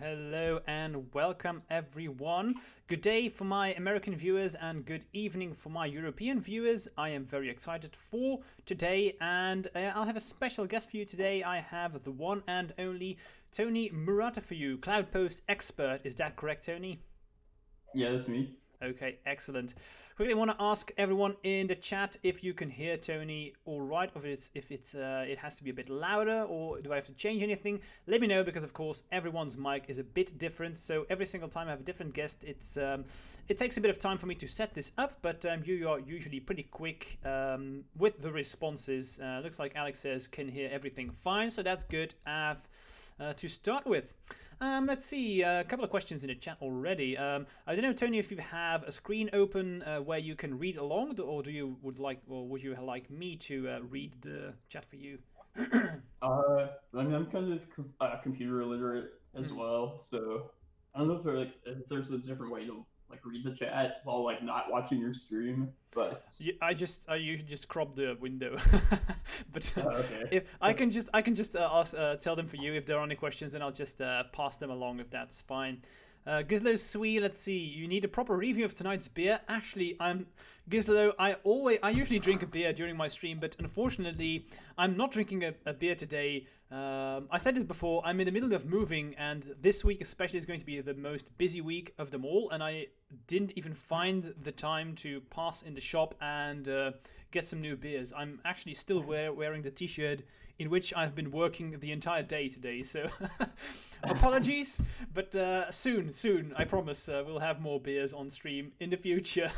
Hello and welcome everyone. Good day for my American viewers and good evening for my European viewers. I am very excited for today and I'll have a special guest for you today. I have the one and only Tony Murata for you, Cloudpost expert. Is that correct, Tony? Yeah, that's me. Okay, excellent. Quickly want to ask everyone in the chat if you can hear Tony all right, or if it has to be a bit louder, or do I have to change anything? Let me know, because of course everyone's mic is a bit different. So every single time I have a different guest, it takes a bit of time for me to set this up, but you are usually pretty quick with the responses. Looks like Alex says can hear everything fine, so that's good. To start with. Let's see, a couple of questions in the chat already. I don't know, Tony, if you have a screen open where you can read along, or would you like me to read the chat for you? I'm kind of computer illiterate as well, so I don't know if there's a different way to read the chat while not watching your stream, but Yeah, I usually just crop the window, but okay. if I can just tell them for you if there are any questions, then I'll just pass them along if that's fine. Gizlo Sui, let's see. You need a proper review of tonight's beer. Actually, I'm Gizlo. I usually drink a beer during my stream, but unfortunately, I'm not drinking a beer today. I said this before. I'm in the middle of moving, and this week especially is going to be the most busy week of them all. And I didn't even find the time to pass in the shop and get some new beers. I'm actually still wearing the t-shirt in which I've been working the entire day today. So apologies, but soon, I promise, we'll have more beers on stream in the future.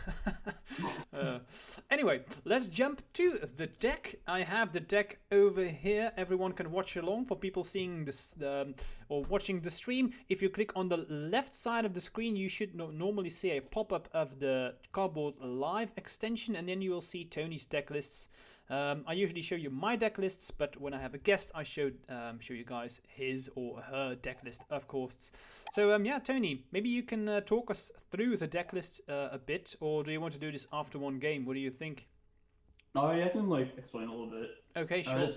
Anyway, let's jump to the deck. I have the deck over here. Everyone can watch along. For people seeing this or watching the stream, if you click on the left side of the screen, you should normally see a pop-up of the Cardboard Live extension, and then you will see Tony's deck lists. I usually show you my deck lists, but when I have a guest, I show you guys his or her deck list, of course. So yeah, Tony, maybe you can talk us through the deck list a bit, or do you want to do this after one game? What do you think? Oh, yeah, I can explain a little bit. Okay, sure.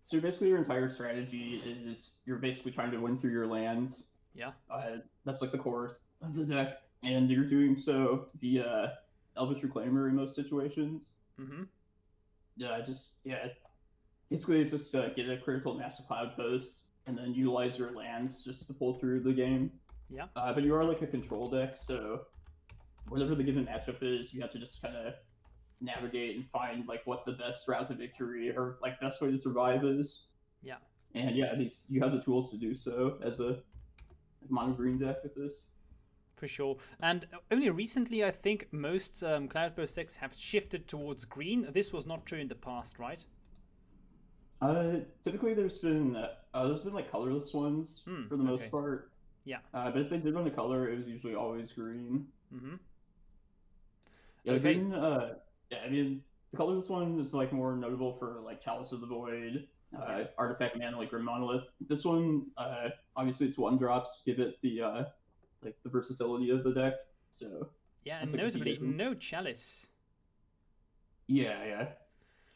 So basically, your entire strategy is you're basically trying to win through your lands. Yeah. That's the core of the deck, and you're doing so via Elvish Reclaimer in most situations. Mm-hmm. Yeah, basically it's just get a critical mass of Cloudpost and then utilize your lands just to pull through the game. Yeah. But you are a control deck, so whatever the given matchup is, you have to just kind of navigate and find what the best route to victory or best way to survive is. Yeah. And yeah, you have the tools to do so as a mono green deck with this. For sure. And only recently, I think most Cloudpost decks have shifted towards green. This was not true in the past, right? Typically there's been colorless ones for the most part. Yeah. But if they did run a color, it was usually always green. Mm-hmm. Yeah, Okay. green. Yeah, I mean the colorless one is more notable for Chalice of the Void, Artifact Mana like Grim Monolith. This one, obviously it's one drops, give it the the versatility of the deck. So yeah, and notably no Chalice. Yeah.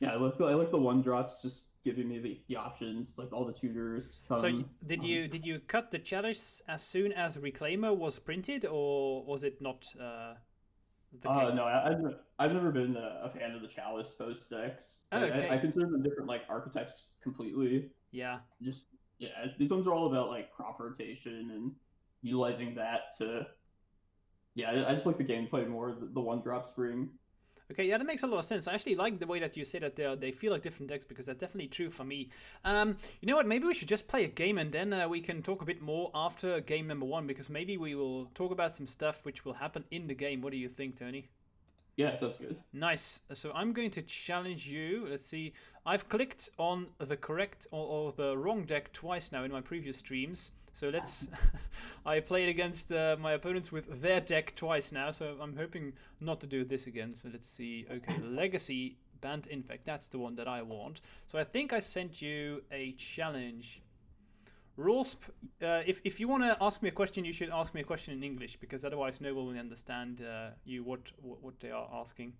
I like the one drops, just giving me the options, all the tutors. So did you cut the Chalice as soon as Reclaimer was printed, or was it not the case? No, I've never been a fan of the Chalice post decks. Okay. I consider them different archetypes completely. Yeah. These ones are all about crop rotation and utilizing that to. Yeah, I just like the gameplay more. The one drop spring. Okay, yeah, that makes a lot of sense. I actually like the way that you say that they feel like different decks, because that's definitely true for me. You know what? Maybe we should just play a game, and then we can talk a bit more after game number one, because maybe we will talk about some stuff which will happen in the game. What do you think, Tony? Yeah, sounds good. Nice. So I'm going to challenge you. Let's see. I've clicked on the correct or the wrong deck twice now in my previous streams. So let's. I played against my opponents with their deck twice now, so I'm hoping not to do this again. So let's see. Okay, Legacy Banned Infect. That's the one that I want. So I think I sent you a challenge. Rules. If you want to ask me a question, you should ask me a question in English, because otherwise no one will understand what they are asking.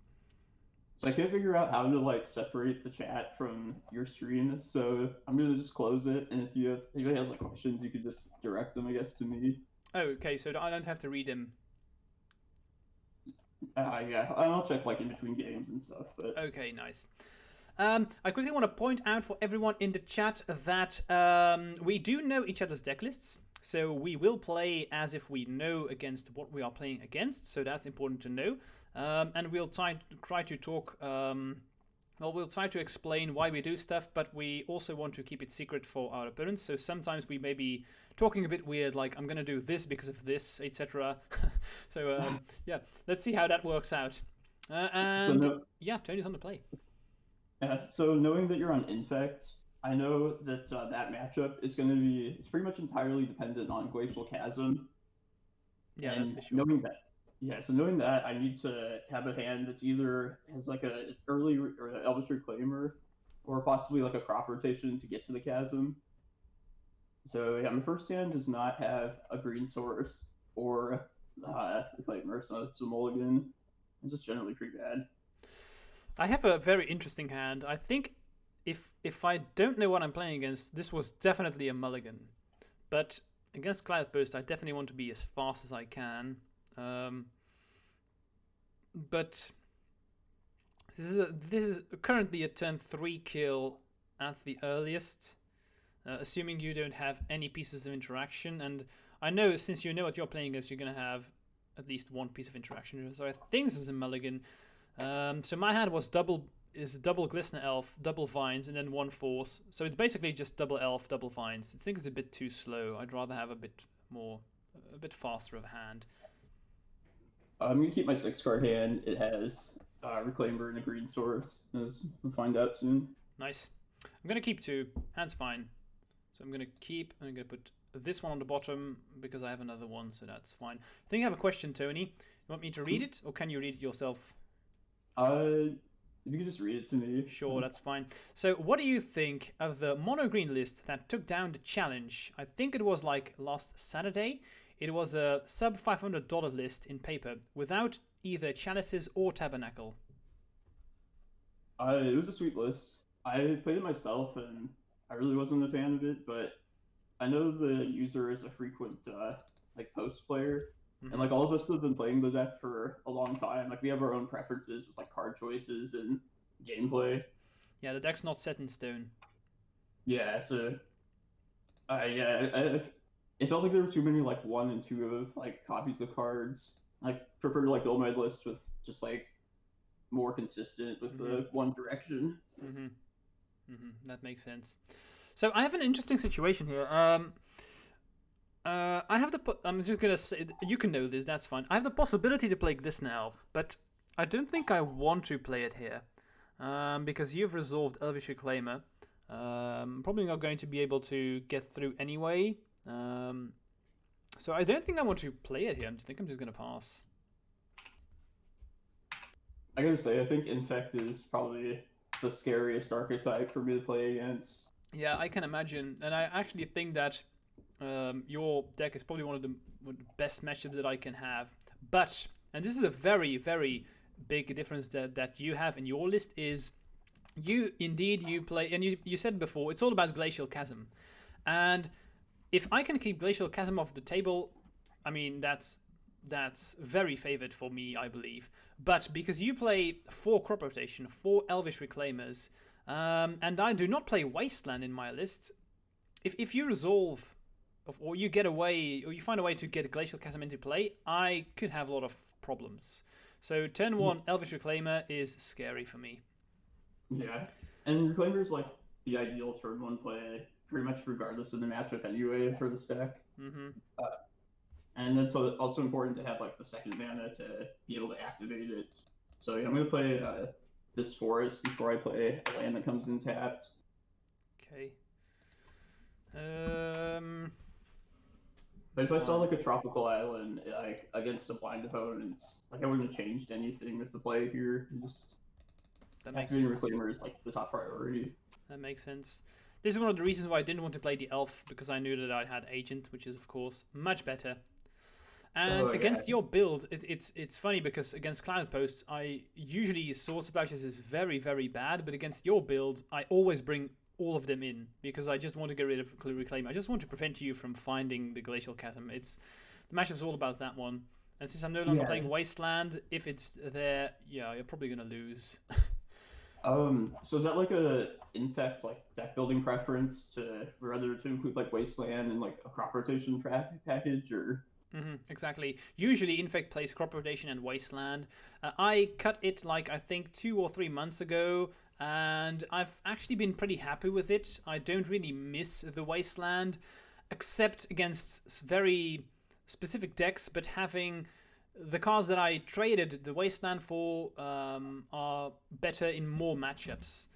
So I can't figure out how to like separate the chat from your screen. So I'm gonna just close it, and if anybody has like questions, you could just direct them, I guess, to me. Oh, okay, so I don't have to read them. Yeah, I'll check like in between games and stuff. But Okay, nice. I quickly want to point out for everyone in the chat that we do know each other's deck lists. So we will play as if we know against what we are playing against. So that's important to know. And we'll try to talk. Well, we'll try to explain why we do stuff, but we also want to keep it secret for our opponents. So sometimes we may be talking a bit weird, like I'm gonna do this because of this, etc. So yeah, let's see how that works out. Yeah, Tony's on the play. So knowing that you're on Infect, I know that that matchup is going to be, it's pretty much entirely dependent on Glacial Chasm. Yeah, and that's for sure. Knowing that, I need to have a hand that's either has like a early or an Elvish Reclaimer, or possibly like a crop rotation to get to the chasm. So yeah, my first hand does not have a green source or Reclaimer, so it's a mulligan. It's just generally pretty bad. I have a very interesting hand. I think if I don't know what I'm playing against, this was definitely a mulligan. But against Cloudpost, I definitely want to be as fast as I can. But this is currently a turn 3 kill at the earliest, assuming you don't have any pieces of interaction. And I know since you know what you're playing against, you're going to have at least one piece of interaction. So I think this is a mulligan. So my hand was double Glistener Elf, double Vines, and then one Force. So it's basically just double Elf, double Vines. I think it's a bit too slow. I'd rather have a bit faster of a hand. I'm going to keep my 6-card hand. It has Reclaimer and a green source, as we'll find out soon. Nice. I'm going to keep 2. Hand's fine. So I'm going to keep, I'm going to put this one on the bottom because I have another one, so that's fine. I think I have a question, Tony. You want me to read it, or can you read it yourself? If you could just read it to me. Sure, that's fine. So what do you think of the mono green list that took down the challenge? I think it was like last Saturday. It was a sub $500 list in paper without either chalices or tabernacle. It was a sweet list. I played it myself and I really wasn't a fan of it, but I know the user is a frequent like post player. And like all of us have been playing the deck for a long time. Like we have our own preferences with like card choices and gameplay. Yeah, the deck's not set in stone. Yeah, so it felt like there were too many like 1 and 2 of like copies of cards. I prefer to like build my list with just like more consistent with the one direction. That makes sense. So I have an interesting situation here. I have I'm just gonna say, you can know this, that's fine. I have the possibility to play Glistener Elf, but I don't think I want to play it here. Because you've resolved Elvish Reclaimer. Probably not going to be able to get through anyway. So I don't think I want to play it here. I think I'm just gonna pass. I gotta say, I think Infect is probably the scariest archetype for me to play against. Yeah, I can imagine. And I actually think that your deck is probably one of the best matchups that I can have. But, and this is a very, very big difference that you have in your list, is you play, and you said before, it's all about Glacial Chasm. And if I can keep Glacial Chasm off the table, I mean, that's very favored for me, I believe. But because you play 4 crop rotation, 4 Elvish Reclaimers, and I do not play Wasteland in my list, if you resolve, or you get away, or you find a way to get Glacial Chasm into play, I could have a lot of problems. So turn 1 Elvish Reclaimer is scary for me. Yeah, and Reclaimer is like the ideal turn 1 play, pretty much regardless of the matchup anyway for this deck. And it's also important to have like the second mana to be able to activate it. So yeah, I'm gonna play this forest before I play a land that comes in tapped. Okay. But if I saw like a tropical island like against a blind opponent, like I wouldn't have changed anything with the play here. Just activating Reclaimer is like the top priority. That makes sense. This is one of the reasons why I didn't want to play the elf, because I knew that I had agent, which is of course much better. And Oh, against yeah. your build, it's funny because against Cloudpost, I usually Sword Splashes is very, very bad, but against your build, I always bring all of them in because I just want to get rid of Reclaim. I just want to prevent you from finding the Glacial Chasm. The matchup's all about that one. And since I'm no longer Yeah. playing Wasteland, if it's there, yeah, you're probably gonna lose. So is that like a Infect like deck building preference to rather to include like Wasteland and like a crop rotation package or? Exactly. Usually, Infect plays Crop Rotation and Wasteland. I cut it like I think 2 or 3 months ago, and I've actually been pretty happy with it. I don't really miss the Wasteland, except against very specific decks. But having the cards that I traded the Wasteland for are better in more matchups.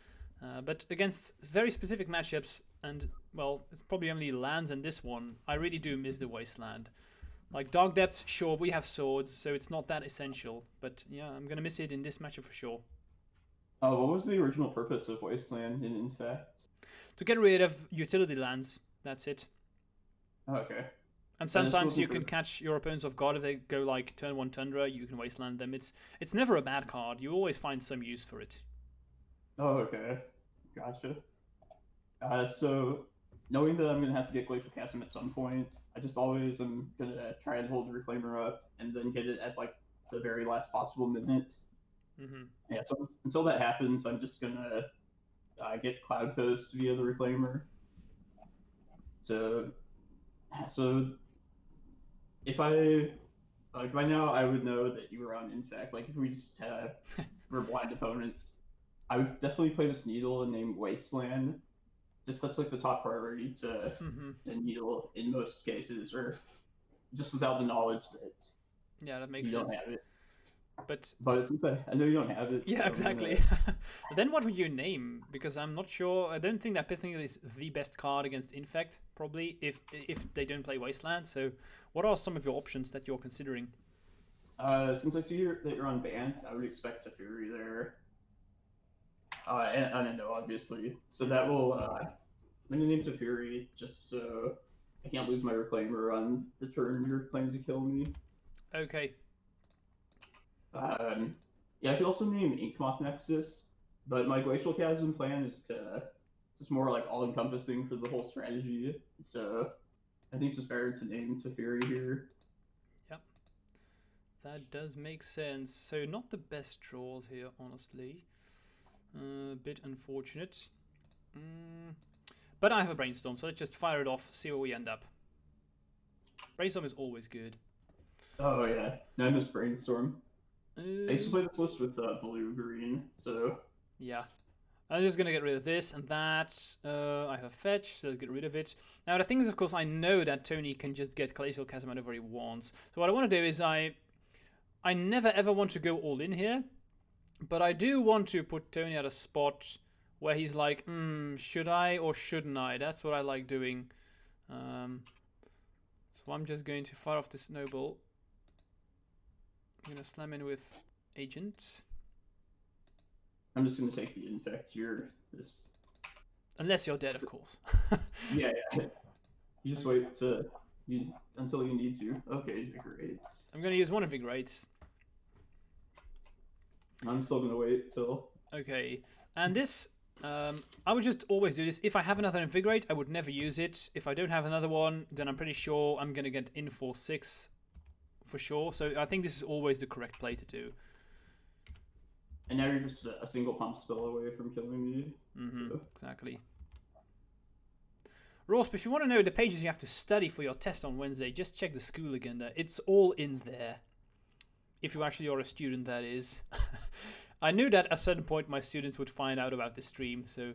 But against very specific matchups, and well, it's probably only lands and this one, I really do miss the Wasteland. Like Dark Depths, sure, we have swords, so it's not that essential. But yeah, I'm gonna miss it in this matchup for sure. What was the original purpose of Wasteland in Infect? To get rid of utility lands, that's it. Oh, okay. And And it's sometimes looking you can catch your opponents off guard if they go like turn 1 Tundra, you can Wasteland them. It's never a bad card. You always find some use for it. Oh, okay. Gotcha. So knowing that I'm gonna have to get Glacial Chasm at some point, I just always am gonna try and hold the Reclaimer up and then get it at like the very last possible minute. Yeah. So until that happens, I'm just gonna get Cloudpost via the Reclaimer. So, so if I like by now, I would know that you were on Infect. Like if we just were blind opponents, I would definitely play this Needle and name Wasteland. Just that's like the top priority to Needle in most cases, or just without the knowledge that Yeah, that makes you don't sense. have it. But since I know you don't have it, yeah, so exactly. But then what would you name? Because I'm not sure. I don't think that Pithing is the best card against Infect, probably, if they don't play Wasteland. So what are some of your options that you're considering? Since I see that you're on Bant, I would expect a Fury there. And I know, obviously. So that will. I'm gonna name Teferi just so I can't lose my Reclaimer on the turn you're planning to kill me. Okay. Yeah, I could also name Inkmoth Nexus, but my Glacial Chasm plan is just more like all-encompassing for the whole strategy. So I think it's fair to name Teferi here. Yep. That does make sense. So not the best draws here, honestly. A bit unfortunate. But I have a Brainstorm, so let's just fire it off, see where we end up. Brainstorm is always good. Oh yeah, no, I miss Brainstorm. I used to play this list with blue-green, so... Yeah. I'm just going to get rid of this and that. I have a fetch, so let's get rid of it. Now, the thing is, of course, I know that Tony can just get Glacial Chasm whenever he wants. So what I want to do is I never ever want to go all in here, but I do want to put Tony at a spot where he's like, should I or shouldn't I? That's what I like doing. So I'm just going to fire off this Noble. I'm going to slam in with Agent. I'm just going to take the Infect here. Unless you're dead, of course. Yeah. You just wait until you need to. Okay, great. I'm going to use one Invigorate. I'm still going to wait till... Okay, and this... I would just always do this. If I have another Invigorate, I would never use it. If I don't have another one, then I'm pretty sure I'm going to get in for 6 for sure. So I think this is always the correct play to do. And now you're just a single pump spell away from killing me. So. Exactly. Rosp, if you want to know the pages you have to study for your test on Wednesday, just check the school agenda. It's all in there. If you actually are a student, that is. I knew that at a certain point my students would find out about the stream, so...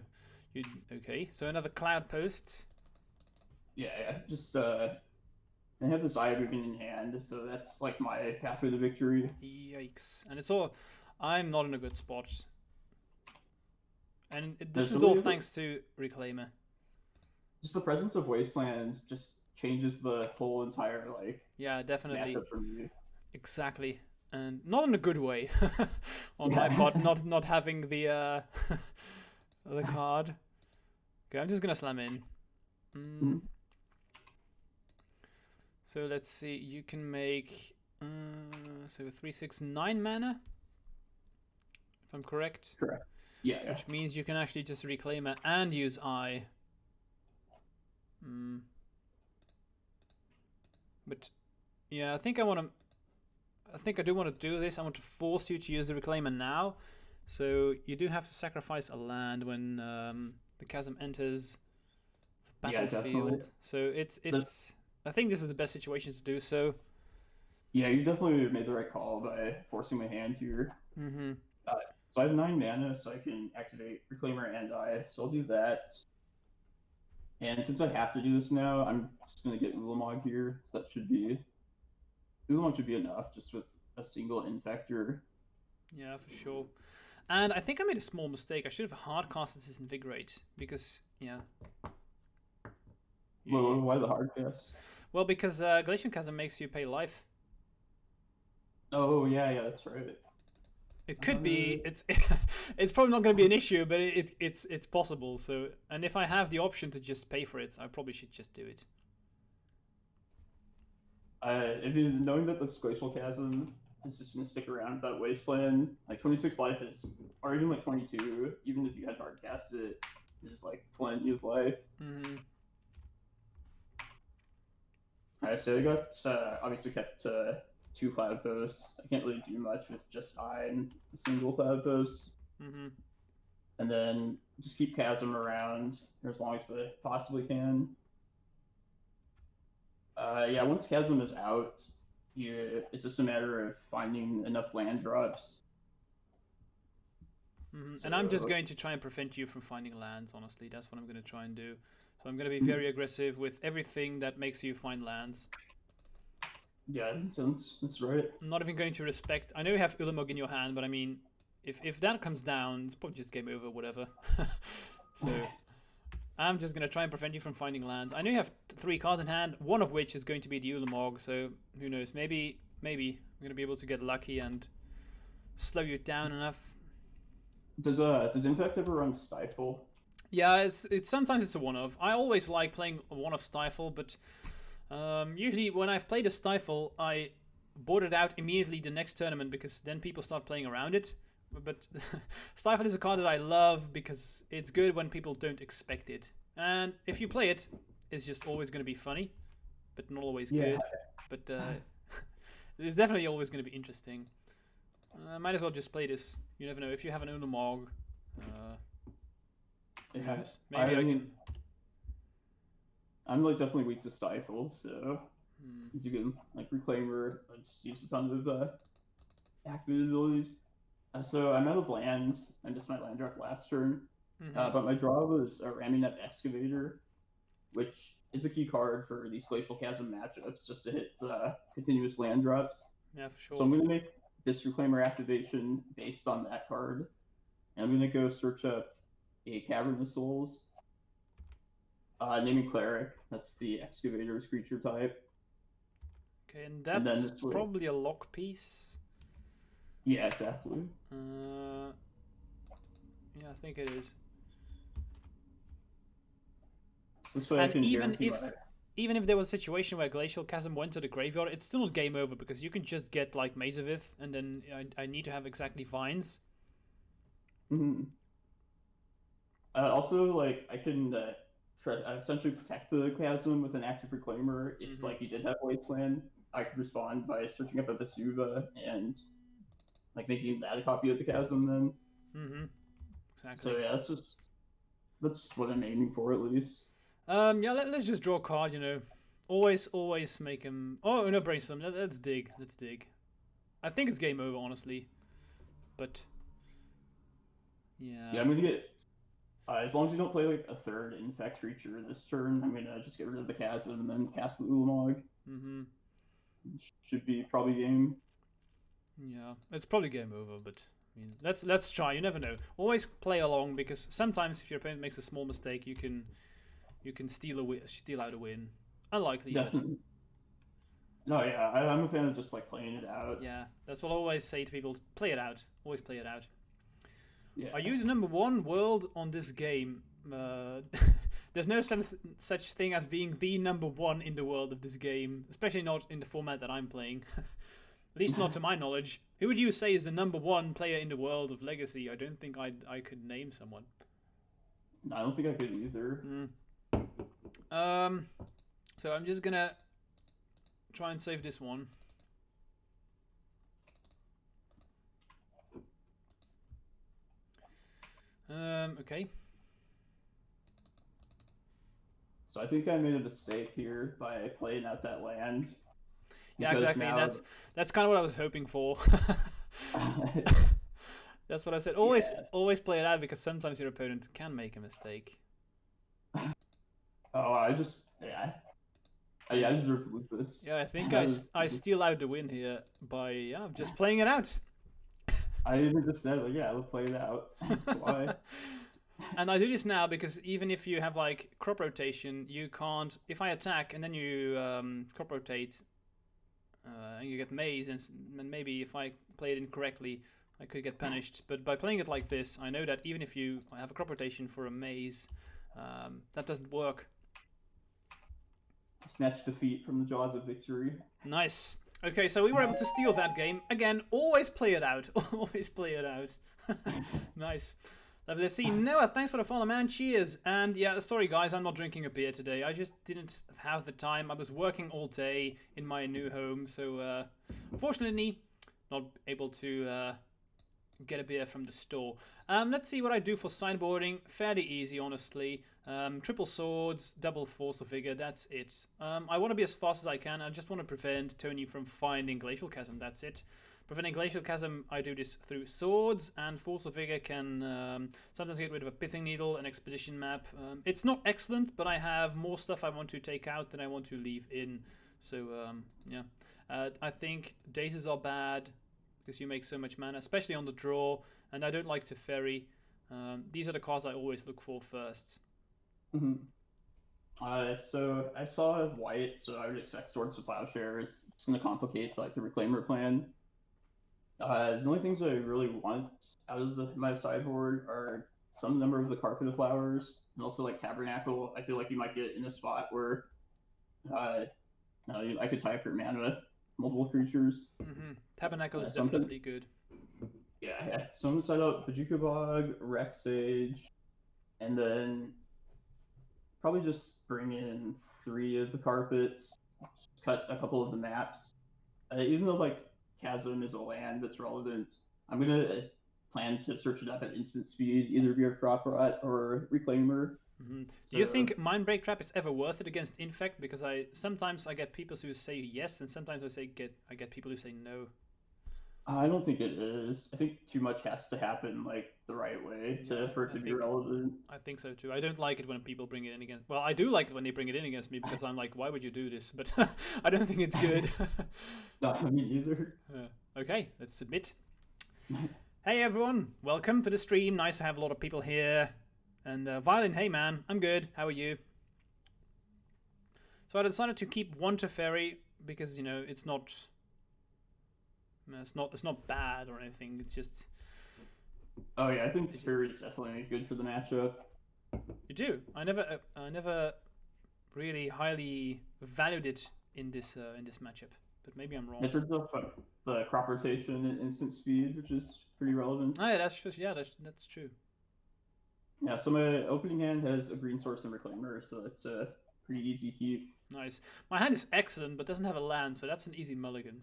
Okay, so another Cloudpost. Yeah, just... I have this Eye Moving in hand, so that's like my path to the victory. Yikes. And it's all... I'm not in a good spot. And this is all thanks to Reclaimer. Just the presence of Wasteland just changes the whole entire, like... Yeah, definitely. matchup for me. Exactly. And not in a good way on my part, not having the the card. Okay, I'm just gonna slam in. So let's see. You can make so 3, 6, 9 mana, if I'm correct. Correct. Yeah. Which means you can actually just Reclaimer and use Eye. But yeah, I think I do want to do this. I want to force you to use the Reclaimer now. So you do have to sacrifice a land when the chasm enters the battlefield. Yeah, so it's. I think this is the best situation to do so. Yeah, you definitely made the right call by forcing my hand here. Mm-hmm. So I have 9 mana, so I can activate Reclaimer and Eye. So I'll do that. And since I have to do this now, I'm just gonna get Ulamog here. So that should be Ulamog should be enough, just with a single Infector. Yeah, for sure. And I think I made a small mistake. I should have hard casted this Invigorate because Well, why the hard cast? Well, because Glacial Chasm makes you pay life. Oh yeah, that's right. It could be. It's probably not going to be an issue, but it's possible. So, and if I have the option to just pay for it, I probably should just do it. I mean, knowing that this Glacial Chasm is just gonna stick around that Wasteland, like 26 life is, or even like 22, even if you had hard cast it, there's like plenty of life. Mm-hmm. Alright, so I got obviously kept 2 Cloudposts. I can't really do much with just Eye and a single Cloudpost. Mm-hmm. And then just keep Chasm around for as long as I possibly can. Yeah, once Chasm is out, it's just a matter of finding enough land drops. Mm-hmm. So, and I'm just going to try and prevent you from finding lands, honestly. That's what I'm going to try and do. So I'm going to be very aggressive with everything that makes you find lands. Yeah, that's right. I'm not even going to respect... I know you have Ulamog in your hand, but I mean, if that comes down, it's probably just game over, whatever. So I'm just going to try and prevent you from finding lands. I know you have 3 cards in hand, one of which is going to be the Ulamog, so who knows. Maybe I'm going to be able to get lucky and slow you down enough. Does Infect ever run Stifle? Yeah, it's sometimes it's a one-of. I always like playing a one-of Stifle, but usually when I've played a Stifle, I board it out immediately the next tournament because then people start playing around it. But Stifle is a card that I love because it's good when people don't expect it. And if you play it, it's just always going to be funny, but not always good. But it's definitely always going to be interesting. Might as well just play this. You never know. If you have an Ulamog, Yeah, maybe I can. I'm like definitely weak to Stifle, so you can like Reclaimer, just use a ton of activated abilities. So I'm out of lands. I missed my land drop last turn, but my draw was a ramming up Excavator, which is a key card for these Glacial Chasm matchups, just to hit the continuous land drops. Yeah, for sure. So I'm gonna make this Reclaimer activation based on that card, and I'm gonna go search up a Cavern of Souls, naming Cleric. That's the Excavator's creature type. Okay, and that's probably a lock piece. Yeah, exactly. Yeah, I think it is. This way and even if there was a situation where Glacial Chasm went to the graveyard, it's still not game over because you can just get like Mazavith, and then I need to have exactly Vines. Mm-hmm. Also, like I can essentially protect the Chasm with an active Reclaimer. If like you did have Wasteland, I could respond by searching up a Vesuva and like making that a copy of the Chasm then. Exactly. So yeah, that's what I'm aiming for at least. Yeah, let's just draw a card, you know. Always make him... Oh, no, brainstorm. Let's dig. I think it's game over, honestly. But... Yeah. Yeah, I'm gonna get... as long as you don't play like a third Infect creature this turn, I'm gonna just get rid of the Chasm and then cast the Ulamog. Should be probably game. Yeah, it's probably game over, but... I mean, let's try. You never know. Always play along, because sometimes if your opponent makes a small mistake, you can steal out a win. Unlikely, definitely. But... No, yeah, I'm a fan of just like playing it out. Yeah, that's what I always say to people. Play it out. Always play it out. Yeah. Are you the #1 world on this game? there's no such thing as being the number one in the world of this game, especially not in the format that I'm playing. At least not to my knowledge. Who would you say is the number one player in the world of Legacy? I don't think I could name someone. No, I don't think I could either. So I'm just gonna try and save this one. Okay. So I think I made a mistake here by playing out that land. Yeah, exactly. Now... That's kind of what I was hoping for. That's what I said. Always play it out, because sometimes your opponent can make a mistake. Oh, I deserve to lose this. Yeah, I think I steal out the win here by just playing it out. I even just said, like, yeah, let's play it out. Why? And I do this now because even if you have like crop rotation, you can't. If I attack and then you crop rotate, and you get maze, and maybe if I play it incorrectly, I could get punished. But by playing it like this, I know that even if you have a crop rotation for a maze, that doesn't work. Snatch defeat from the jaws of victory. Nice. Okay, so we were able to steal that game. Again, always play it out. Always play it out. Nice. Let's see. Noah, thanks for the follow, man. Cheers. And yeah, sorry guys, I'm not drinking a beer today. I just didn't have the time. I was working all day in my new home, so fortunately, not able to get a beer from the store. Let's see what I do for sideboarding. Fairly easy, honestly. Triple swords, double force of vigor, that's it. I want to be as fast as I can. I just want to prevent Tony from finding Glacial Chasm, that's it. Preventing Glacial Chasm, I do this through swords, and force of vigor can sometimes get rid of a pithing needle, an expedition map. It's not excellent, but I have more stuff I want to take out than I want to leave in. So yeah, I think dazes are bad, because you make so much mana, especially on the draw, and I don't like to ferry. These are the cards I always look for first. Mm-hmm. So I saw white, so I would expect Swords to Plowshares. It's going to complicate like the Reclaimer plan. The only things I really want out of my sideboard are some number of the Carpet of Flowers, and also like Tabernacle. I feel like you might get in a spot where I could tie for mana, multiple creatures. Mm-hmm. Tabernacle is definitely good. Yeah. So I'm gonna set up Bajuka Bog, Rex Sage, and then probably just bring in 3 of the carpets, just cut a couple of the maps. Even though like Chasm is a land that's relevant, I'm gonna plan to search it up at instant speed, either via Crop Rot or Reclaimer. Mm-hmm. So, do you think Mindbreak Trap is ever worth it against Infect? Because sometimes I get people who say yes, and sometimes I get people who say no. I don't think it is. I think too much has to happen like the right way for it to be relevant. I think so too. I don't like it when people bring it in against. Well, I do like it when they bring it in against me, because I'm like, why would you do this? But I don't think it's good. Not me either. Okay, let's submit. Hey everyone, welcome to the stream. Nice to have a lot of people here. And Violin, hey man, I'm good. How are you? So I decided to keep 1 Teferi because it's not bad or anything. It's just. Oh yeah, I think Teferi is definitely good for the matchup. You do. I never really highly valued it in this matchup, but maybe I'm wrong. It turns out the crop rotation and instant speed, which is pretty relevant. Oh yeah, that's true. Yeah, so my opening hand has a green source and Reclaimer, so it's a pretty easy keep. Nice. My hand is excellent, but doesn't have a land, so that's an easy mulligan.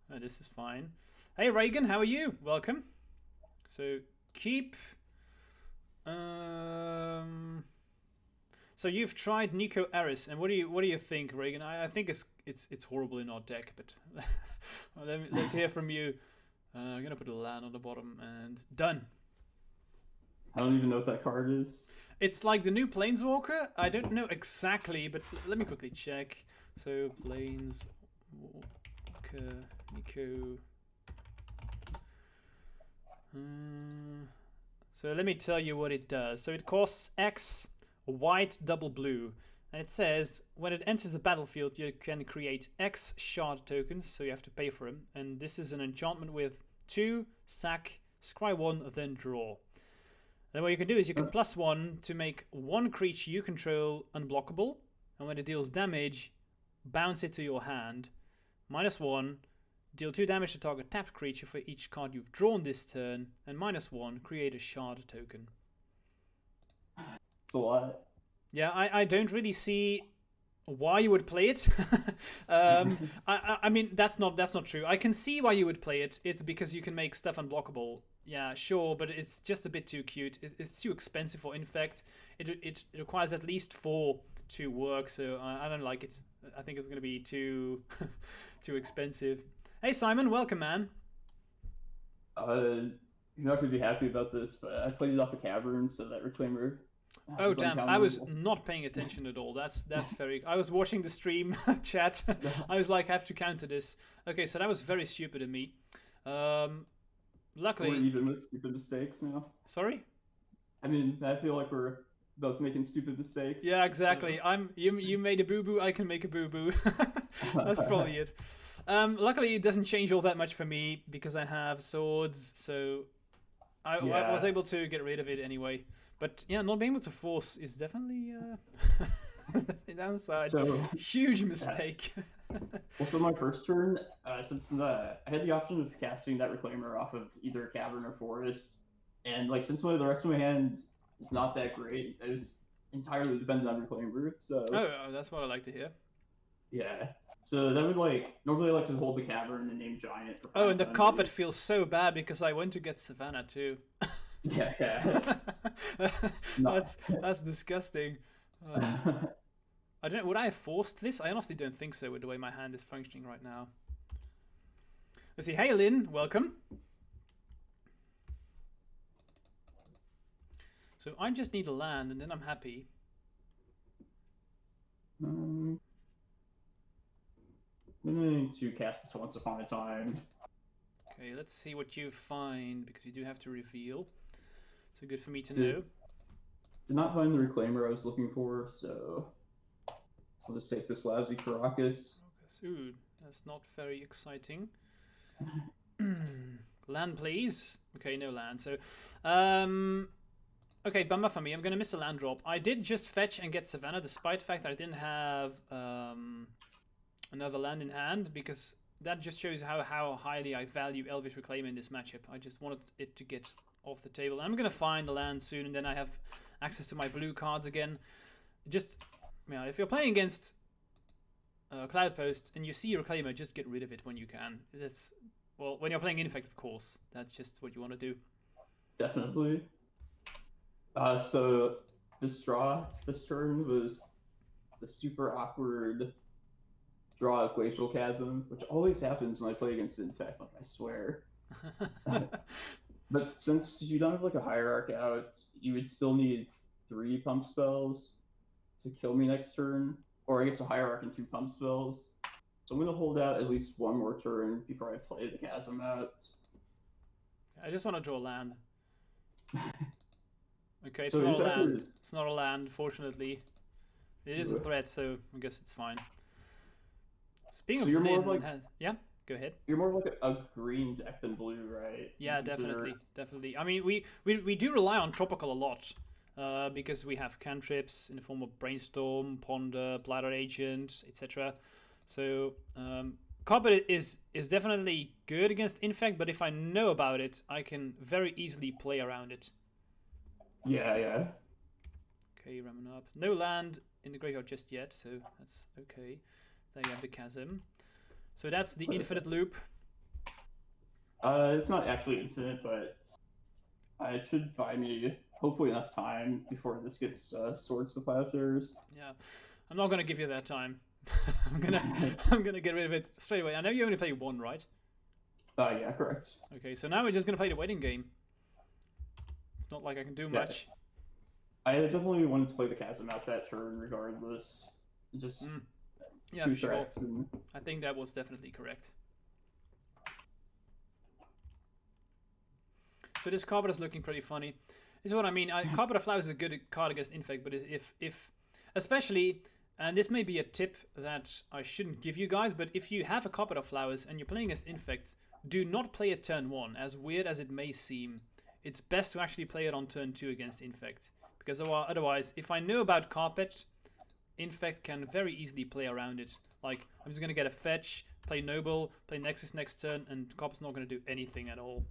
This is fine. Hey Reagan, how are you? Welcome. So keep. So you've tried Nico Aris, and what do you think, Reagan? I think it's horrible in our deck, but let's hear from you. I'm gonna put a land on the bottom and done. I don't even know what that card is. It's like the new Planeswalker. I don't know exactly, but let me quickly check. So Planeswalker Nico. So let me tell you what it does. So it costs X, white, double blue. And it says, when it enters the battlefield, you can create X shard tokens, so you have to pay for them. And this is an enchantment with 2, sack, scry 1, then draw. Then what you can do is you can +1 to make one creature you control unblockable, and when it deals damage, bounce it to your hand. -1, deal 2 damage to target tapped creature for each card you've drawn this turn, and -1, create a shard token. It's a lot. Yeah, I don't really see why you would play it. I mean, that's not true. I can see why you would play it. It's because you can make stuff unblockable. Yeah, sure, but it's just a bit too cute. It's too expensive for Infect. It requires at least 4 to work, so I don't like it. I think it's going to be too too expensive. Hey Simon, welcome, man. You're not going to be happy about this, but I played it off a cavern, so that Reclaimer. Oh damn! I was not paying attention at all. That's very. I was watching the stream chat. I was like, I have to counter this. Okay, so that was very stupid of me. Luckily, we're even with stupid mistakes now. Sorry? I mean, I feel like we're both making stupid mistakes. Yeah, exactly. You made a boo boo. I can make a boo boo. That's probably it. Luckily, it doesn't change all that much for me because I have swords, so I was able to get rid of it anyway. But yeah, not being able to force is definitely the downside. So, huge mistake. Well, so my first turn, since I had the option of casting that Reclaimer off of either cavern or forest, and like since the rest of my hand is not that great, I was entirely dependent on Reclaimer. So that's what I like to hear. Yeah. So that would normally I like to hold the cavern and name Giant. For and the carpet feels so bad because I went to get Savannah too. Yeah. That's disgusting. I don't know. Would I have forced this? I honestly don't think so with the way my hand is functioning right now. Let's see. Hey, Lynn. Welcome. So I just need a land and then I'm happy. I'm going to cast this Once Upon a Time. Okay, let's see what you find because you do have to reveal. So good for me to know. Did not find the Reclaimer I was looking for, so I'll just take this lousy Caracas. Ooh, that's not very exciting. Land, please. Okay, no land. So, okay, bummer for me. I'm gonna miss a land drop. I did just fetch and get Savannah, despite the fact that I didn't have another land in hand, because that just shows how highly I value Elvish Reclaimer in this matchup. I just wanted it to get off the table. I'm gonna find the land soon, and then I have access to my blue cards again. Just, if you're playing against Cloudpost and you see Reclaimer, just get rid of it when you can. Well, when you're playing Infect, of course. That's just what you want to do. Definitely. So this turn was the super awkward draw of Glacial Chasm, which always happens when I play against Infect, I swear. But since you don't have a Hierarch out, you would still need 3 pump spells to kill me next turn, or I guess a Hierarch and 2 pump spells. So I'm going to hold out at least one more turn before I play the Chasm out. I just want to draw land. Okay, it's not a land. It's not a land, fortunately. It is a threat, so I guess it's fine. Speaking of Lynn, yeah, go ahead. You're more like a green deck than blue, right? Yeah, definitely. I mean, we do rely on tropical a lot. Because we have cantrips in the form of Brainstorm, Ponder, Bladder Agent, etc. So Carpet is definitely good against Infect, but if I know about it, I can very easily play around it. Yeah. Okay, ramming up. No land in the graveyard just yet, so that's okay. There you have the Chasm. So that's the infinite loop. It's not actually infinite, but it should buy me hopefully enough time before this gets Swords to Plowshares. Yeah, I'm not gonna give you that time. I'm gonna get rid of it straight away. I know you only play 1, right? Yeah, correct. Okay, so now we're just gonna play the waiting game. It's not like I can do much. I definitely wanted to play the Chasm out that turn, regardless. Just yeah, for sure. I think that was definitely correct. So this Carpet is looking pretty funny. This is what I mean. Carpet of Flowers is a good card against Infect, but if especially, and this may be a tip that I shouldn't give you guys, but if you have a Carpet of Flowers and you're playing against Infect, do not play it turn 1, as weird as it may seem. it's best to actually play it on turn 2 against Infect. Because otherwise, if I know about Carpet, Infect can very easily play around it. Like, I'm just going to get a fetch, play Noble, play Nexus next turn, and Carpet's not going to do anything at all.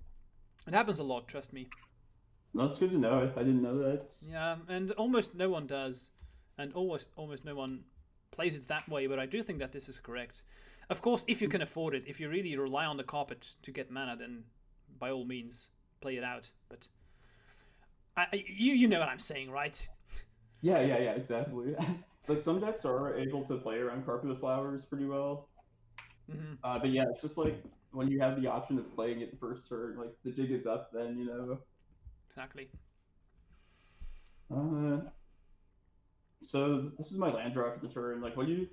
It happens a lot, trust me. That's good to know. I didn't know that. Yeah, and almost no one does. And almost no one plays it that way, but I do think that this is correct. Of course, if you can afford it, if you really rely on the Carpet to get mana, then by all means, play it out. But you know what I'm saying, right? Yeah, exactly. Like, some decks are able to play around Carpet of Flowers pretty well. Mm-hmm. But yeah, it's just like, when you have the option of playing it the first turn, like, the jig is up then, you know? Exactly. So this is my land draw for the turn. Like, what do you...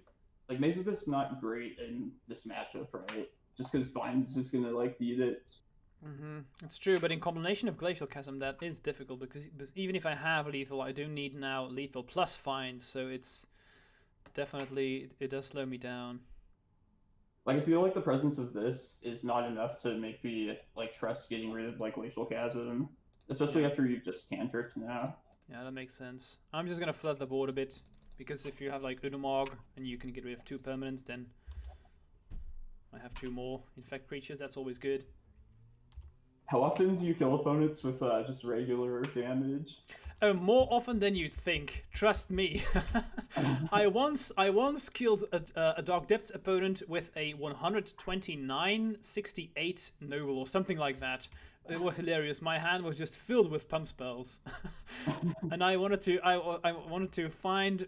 Like, Maze of It's not great in this matchup, right? Just because Vines just gonna, like, beat it. Mm-hmm. It's true, but in combination of Glacial Chasm, that is difficult, because even if I have lethal, I do need now lethal plus Vines, so it's definitely... It does slow me down. Like, I feel like the presence of this is not enough to make me, like, trust getting rid of, like, Glacial Chasm. Especially after you've just cantripped now. Yeah, that makes sense. I'm just gonna flood the board a bit, because if you have like Unimog and you can get rid of 2 permanents, then I have 2 more Infect creatures. That's always good. How often do you kill opponents with just regular damage? Oh, more often than you'd think. Trust me. I once killed a Dark Depths opponent with a 129-68 Noble or something like that. It was hilarious. My hand was just filled with pump spells, and I wanted to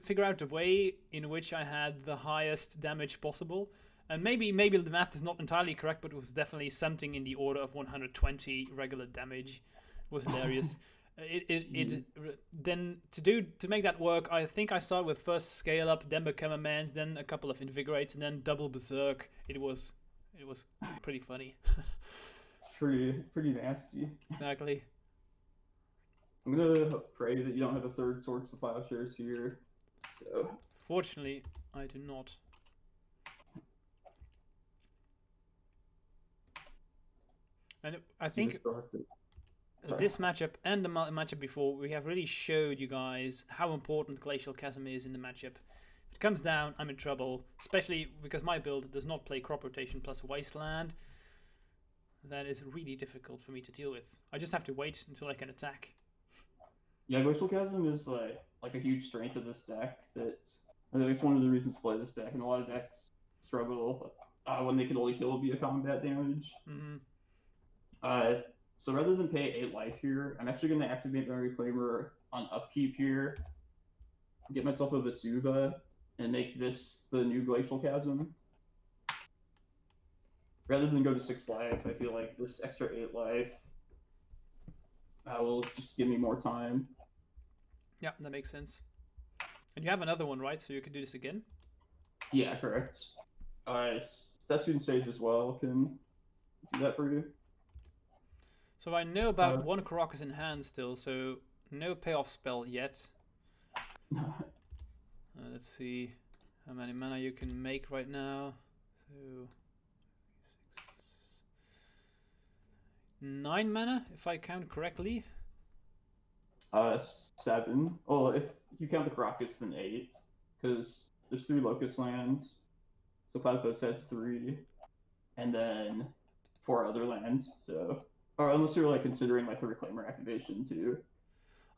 figure out a way in which I had the highest damage possible. And maybe the math is not entirely correct, but it was definitely something in the order of 120 regular damage. It was hilarious. Then to make that work, I think I started with first Scale Up, then Become a Man's, then a couple of Invigorates, and then double Berserk. It was pretty funny. Pretty nasty. Exactly. I'm gonna pray that you don't have a third Swords to Plowshares here. So. Fortunately, I do not. And I think this matchup and the matchup before, we have really showed you guys how important Glacial Chasm is in the matchup. If it comes down, I'm in trouble, especially because my build does not play Crop Rotation plus Wasteland. That is really difficult for me to deal with. I just have to wait until I can attack. Yeah, Glacial Chasm is like a huge strength of this deck. That I think it's one of the reasons to play this deck, and a lot of decks struggle when they can only kill via combat damage. Mm-hmm. So rather than pay 8 life here, I'm actually going to activate my Reclaimer on upkeep here, get myself a Vesuva, and make this the new Glacial Chasm. Rather than go to 6 life, I feel like this extra 8 life will just give me more time. Yeah, that makes sense. And you have another one, right? So you can do this again? Yeah, correct. Statue Stage as well can do that for you. So I know about 1 Karakas in hand still, so no payoff spell yet. Let's see how many mana you can make right now. So 9 mana, if I count correctly. 7. Well, if you count the Karakas, then 8, because there's 3 Locust lands. So Cloudpost adds 3, and then 4 other lands. So, or unless you're like considering like the Reclaimer activation too.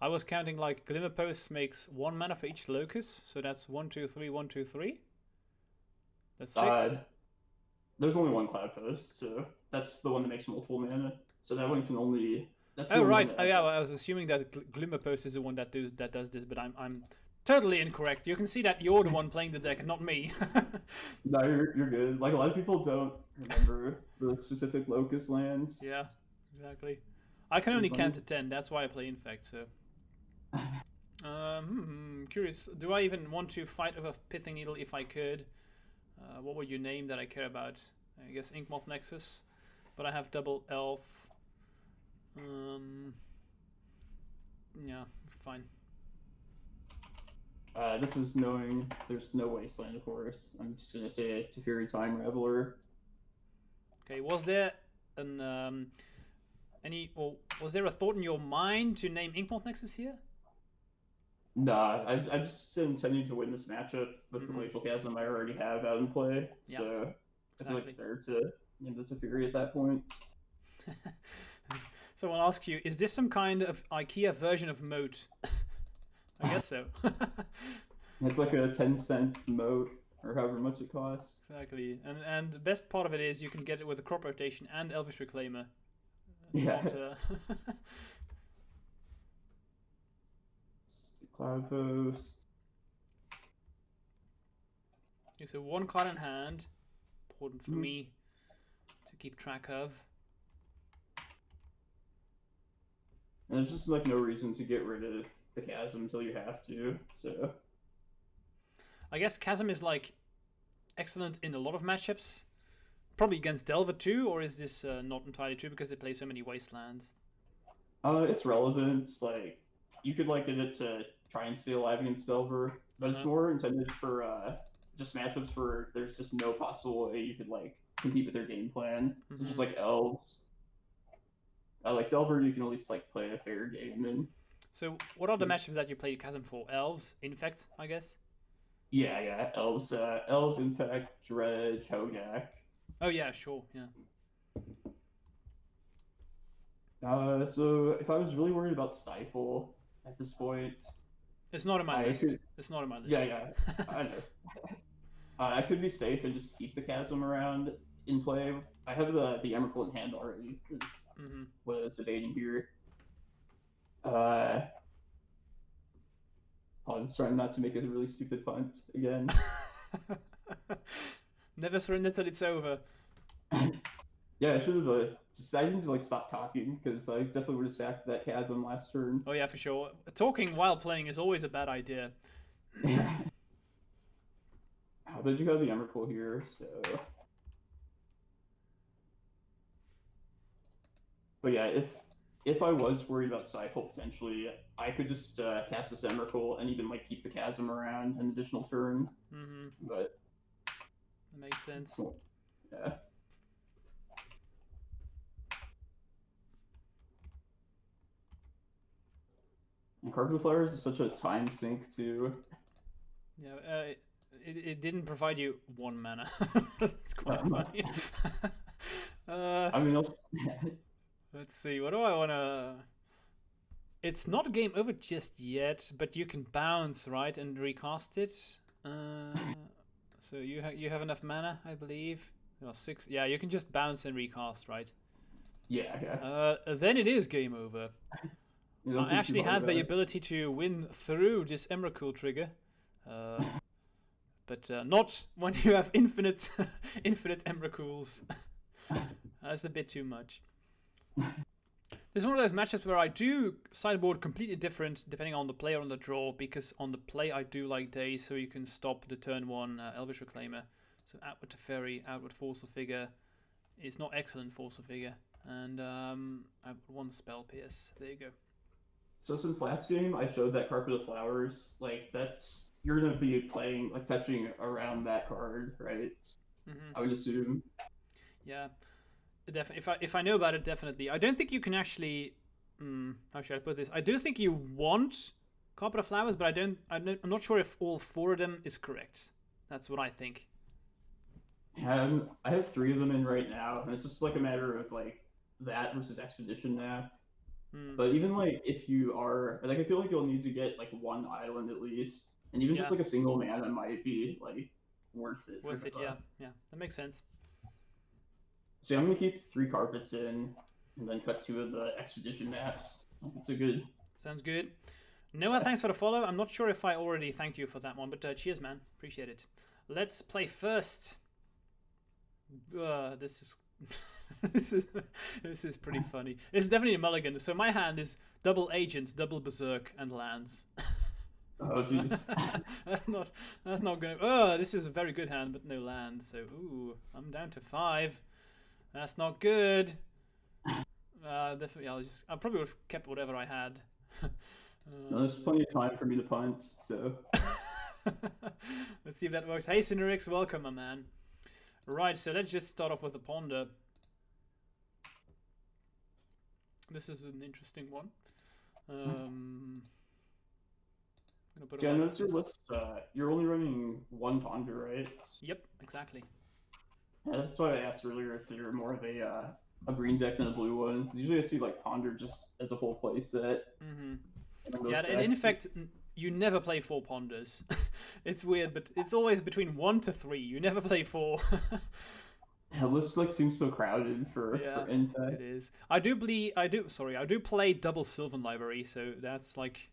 I was counting like Glimmerpost makes 1 mana for each Locust, so that's 1, 2, 3, 1, 2, 3. That's 6. There's only 1 Cloudpost, so that's the one that makes multiple mana. So that one can only. That's oh right, oh yeah. I was assuming that Glimmerpost is the one that does this, but I'm totally incorrect. You can see that you're the one playing the deck and not me. No, you're good. Like, a lot of people don't remember the specific Locust lands. Yeah, exactly. I can only count to 10. That's why I play Infect. So, curious. Do I even want to fight with a Pithing Needle if I could? What would you name that I care about? I guess Inkmoth Nexus. But I have double Elf. Yeah, fine. This is knowing there's no Wasteland, of course. I'm just gonna say Teferi Time Reveler. Okay, was there an or was there a thought in your mind to name Inkmoth Nexus here? Nah, I just intending to win this matchup with the Glacial Chasm I already have out in play, Yeah, so exactly. I feel like it's fair to name the Teferi at that point. Someone asks you, is this some kind of IKEA version of moat? I guess so. It's like a 10-cent moat, or however much it costs. Exactly, and the best part of it is you can get it with a crop rotation and Elvish Reclaimer. Yeah. Cloudpost. Okay, so 1 card in hand, important for me to keep track of. And there's just like no reason to get rid of the Chasm until you have to, so. I guess Chasm is like excellent in a lot of matchups. Probably against Delver too, or is this not entirely true because they play so many wastelands? It's relevant. Like you could like get it to try and stay alive against Delver, but it's more intended for just matchups where there's just no possible way you could like compete with their game plan. So just like Elves. Like Delver, you can at least like play a fair game. And so, what are the matchups that you played Chasm for? Elves, Infect, I guess. Yeah, Elves, Infect, Dredge, Hogak. Oh yeah, sure, yeah. So if I was really worried about Stifle at this point, it's not in my list. It's not in my list. Yeah, I know. I could be safe and just keep the Chasm around in play. I have the Emrakul in hand already. Is what I was debating here. I was trying not to make a really stupid punt again. Never surrender till it's over. Yeah, I should have decided to like stop talking because I definitely would have sacked that Chasm last turn. Oh yeah, for sure. Talking while playing is always a bad idea. How did you have the Emrakul here? So, but yeah, if I was worried about Stifle potentially, I could just cast this Emrakul and even like keep the Chasm around an additional turn. But that makes sense. Yeah. And Carpet Flowers is such a time sink too. Yeah, it didn't provide you 1 mana. That's quite funny. I mean, let's see. What do I want to? It's not game over just yet, but you can bounce, right, and recast it. So you have enough mana, I believe. 6. Yeah, you can just bounce and recast, right? Yeah. Then it is game over. I actually had the ability to win through this Emrakul trigger, but not when you have infinite Emrakuls. That's a bit too much. This is one of those matchups where I do sideboard completely different depending on the play or on the draw, because on the play I do like Daze, so you can stop the turn 1 Elvish Reclaimer. So outward Teferi, outward Forceful Figure. It's not excellent Forceful Figure. And outward 1 Spell Pierce. There you go. So since last game I showed that Carpet of Flowers, like you're gonna be playing like fetching around that card, right? I would assume. Yeah. If I know about it, definitely. I don't think you can actually. How should I put this? I do think you want Carpet of Flowers, but I'm not sure if all 4 of them is correct. That's what I think. I have 3 of them in right now, and it's just like a matter of like that versus Expedition now. But even like if you are like, I feel like you'll need to get like 1 island at least, and even just like a single mana might be like worth it. Yeah, that makes sense. So I'm gonna keep 3 carpets in, and then cut 2 of the Expedition maps. It's a good. Sounds good. Noah, thanks for the follow. I'm not sure if I already thanked you for that one, but cheers, man. Appreciate it. Let's play first. This is this is pretty funny. It's definitely a mulligan. So my hand is double Agent, double Berserk, and lands. Oh jeez. that's not gonna. Oh, this is a very good hand, but no land. So ooh, I'm down to 5. That's not good. Definitely, I probably would have kept whatever I had. No, there's plenty of time for me to punt, so. Let's see if that works. Hey, Cinerix, welcome, my man. Right, so let's just start off with the Ponder. This is an interesting one. See, I noticed your list. You're only running one Ponder, right? Yep, exactly. Yeah, that's why I asked earlier if you're more of a green deck than a blue one. Usually I see like Ponder just as a full play set. Yeah, and in fact, you never play 4 Ponders. It's weird, but it's always between 1 to 3. You never play 4. Yeah, list like seems so crowded for Infect. It is. I do play double Sylvan Library, so that's like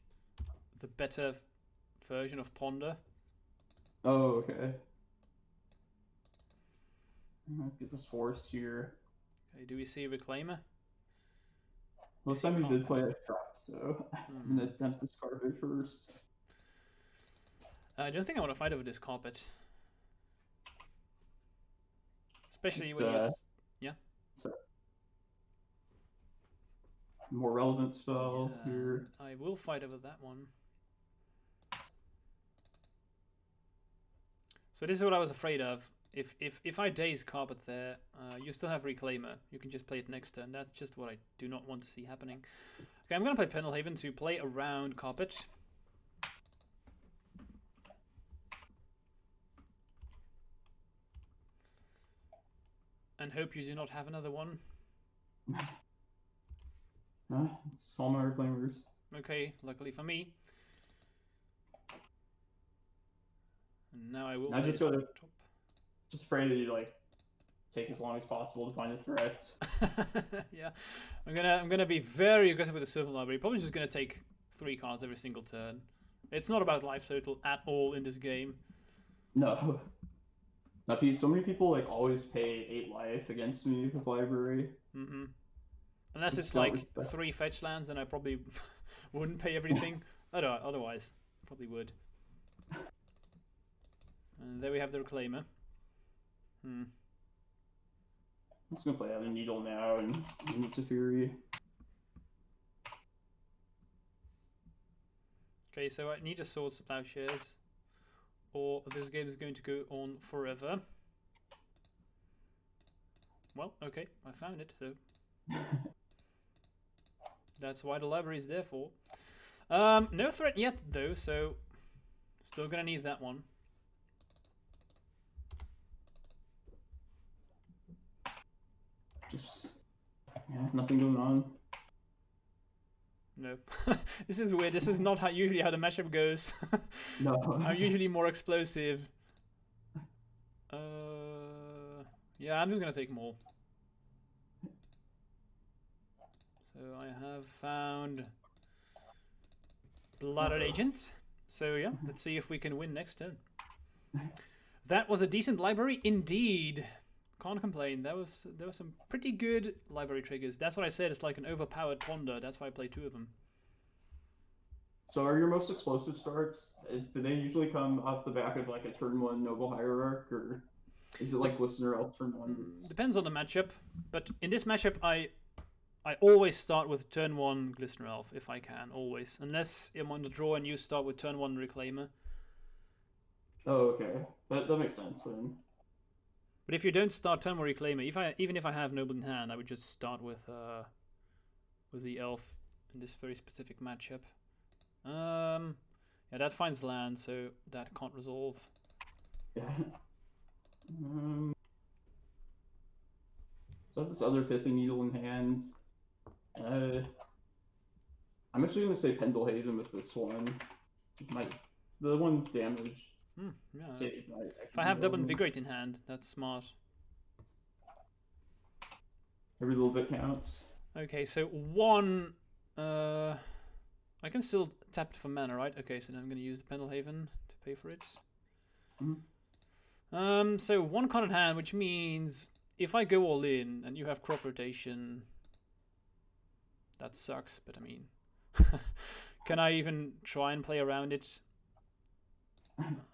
the better version of Ponder. Oh, okay. Get this forest here. Okay, do we see Reclaimer? Last time you did play a trap, so I'm gonna attempt this carpet first. I don't think I want to fight over this carpet. Especially when you... Yeah? More relevant spell here. I will fight over that one. So this is what I was afraid of. If I daze carpet there, you still have Reclaimer. You can just play it next turn. That's just what I do not want to see happening. Okay, I'm going to play Pendelhaven to play around carpet. And hope you do not have another one. It's all my Reclaimers. Okay, luckily for me. And now I will. I just gotta top. Just pray that you like take as long as possible to find a threat. Yeah, I'm gonna be very aggressive with the Sylvan Library. Probably just gonna take 3 cards every single turn. It's not about life total at all in this game. No. So many people like always pay 8 life against me with library. Unless it's like 3 fetch lands, then I probably wouldn't pay everything. Otherwise, probably would. And there we have the Reclaimer. I'm just gonna play out a Needle now and move to Fury. Okay, so I need a Swords to Plowshares, or this game is going to go on forever. Well, okay, I found it, so that's why the library is there for. No threat yet, though, so still gonna need that one. Nothing going on. No. This is weird. This is not usually how the matchup goes. No. I'm usually more explosive. Yeah, I'm just gonna take more. So I have found Blooded Agent. So yeah, let's see if we can win next turn. That was a decent library indeed. Can't complain. There was some pretty good library triggers. That's what I said. It's like an overpowered Ponder. That's why I played 2 of them. So are your most explosive starts? Do they usually come off the back of like a turn 1 Noble Hierarch, or is it like Glistener Elf turn 1? Depends on the matchup. But in this matchup, I always start with turn 1 Glistener Elf if I can. Always, unless I'm on the draw and you start with turn 1 Reclaimer. Oh, okay. That makes sense then. But if you don't start turn 1 Reclaimer, even if I have Noble in hand, I would just start with the Elf in this very specific matchup. Yeah, that finds land, so that can't resolve. Yeah. So I have this other Pithing Needle in hand. I'm actually going to say Pendelhaven with this one. The 1 damage. Yeah. If I have Double Invigorate in hand, that's smart. Every little bit counts. Okay, so 1... I can still tap it for mana, right? Okay, so now I'm going to use the Pendelhaven to pay for it. So 1 card in hand, which means if I go all in and you have crop rotation, that sucks, but I mean, can I even try and play around it?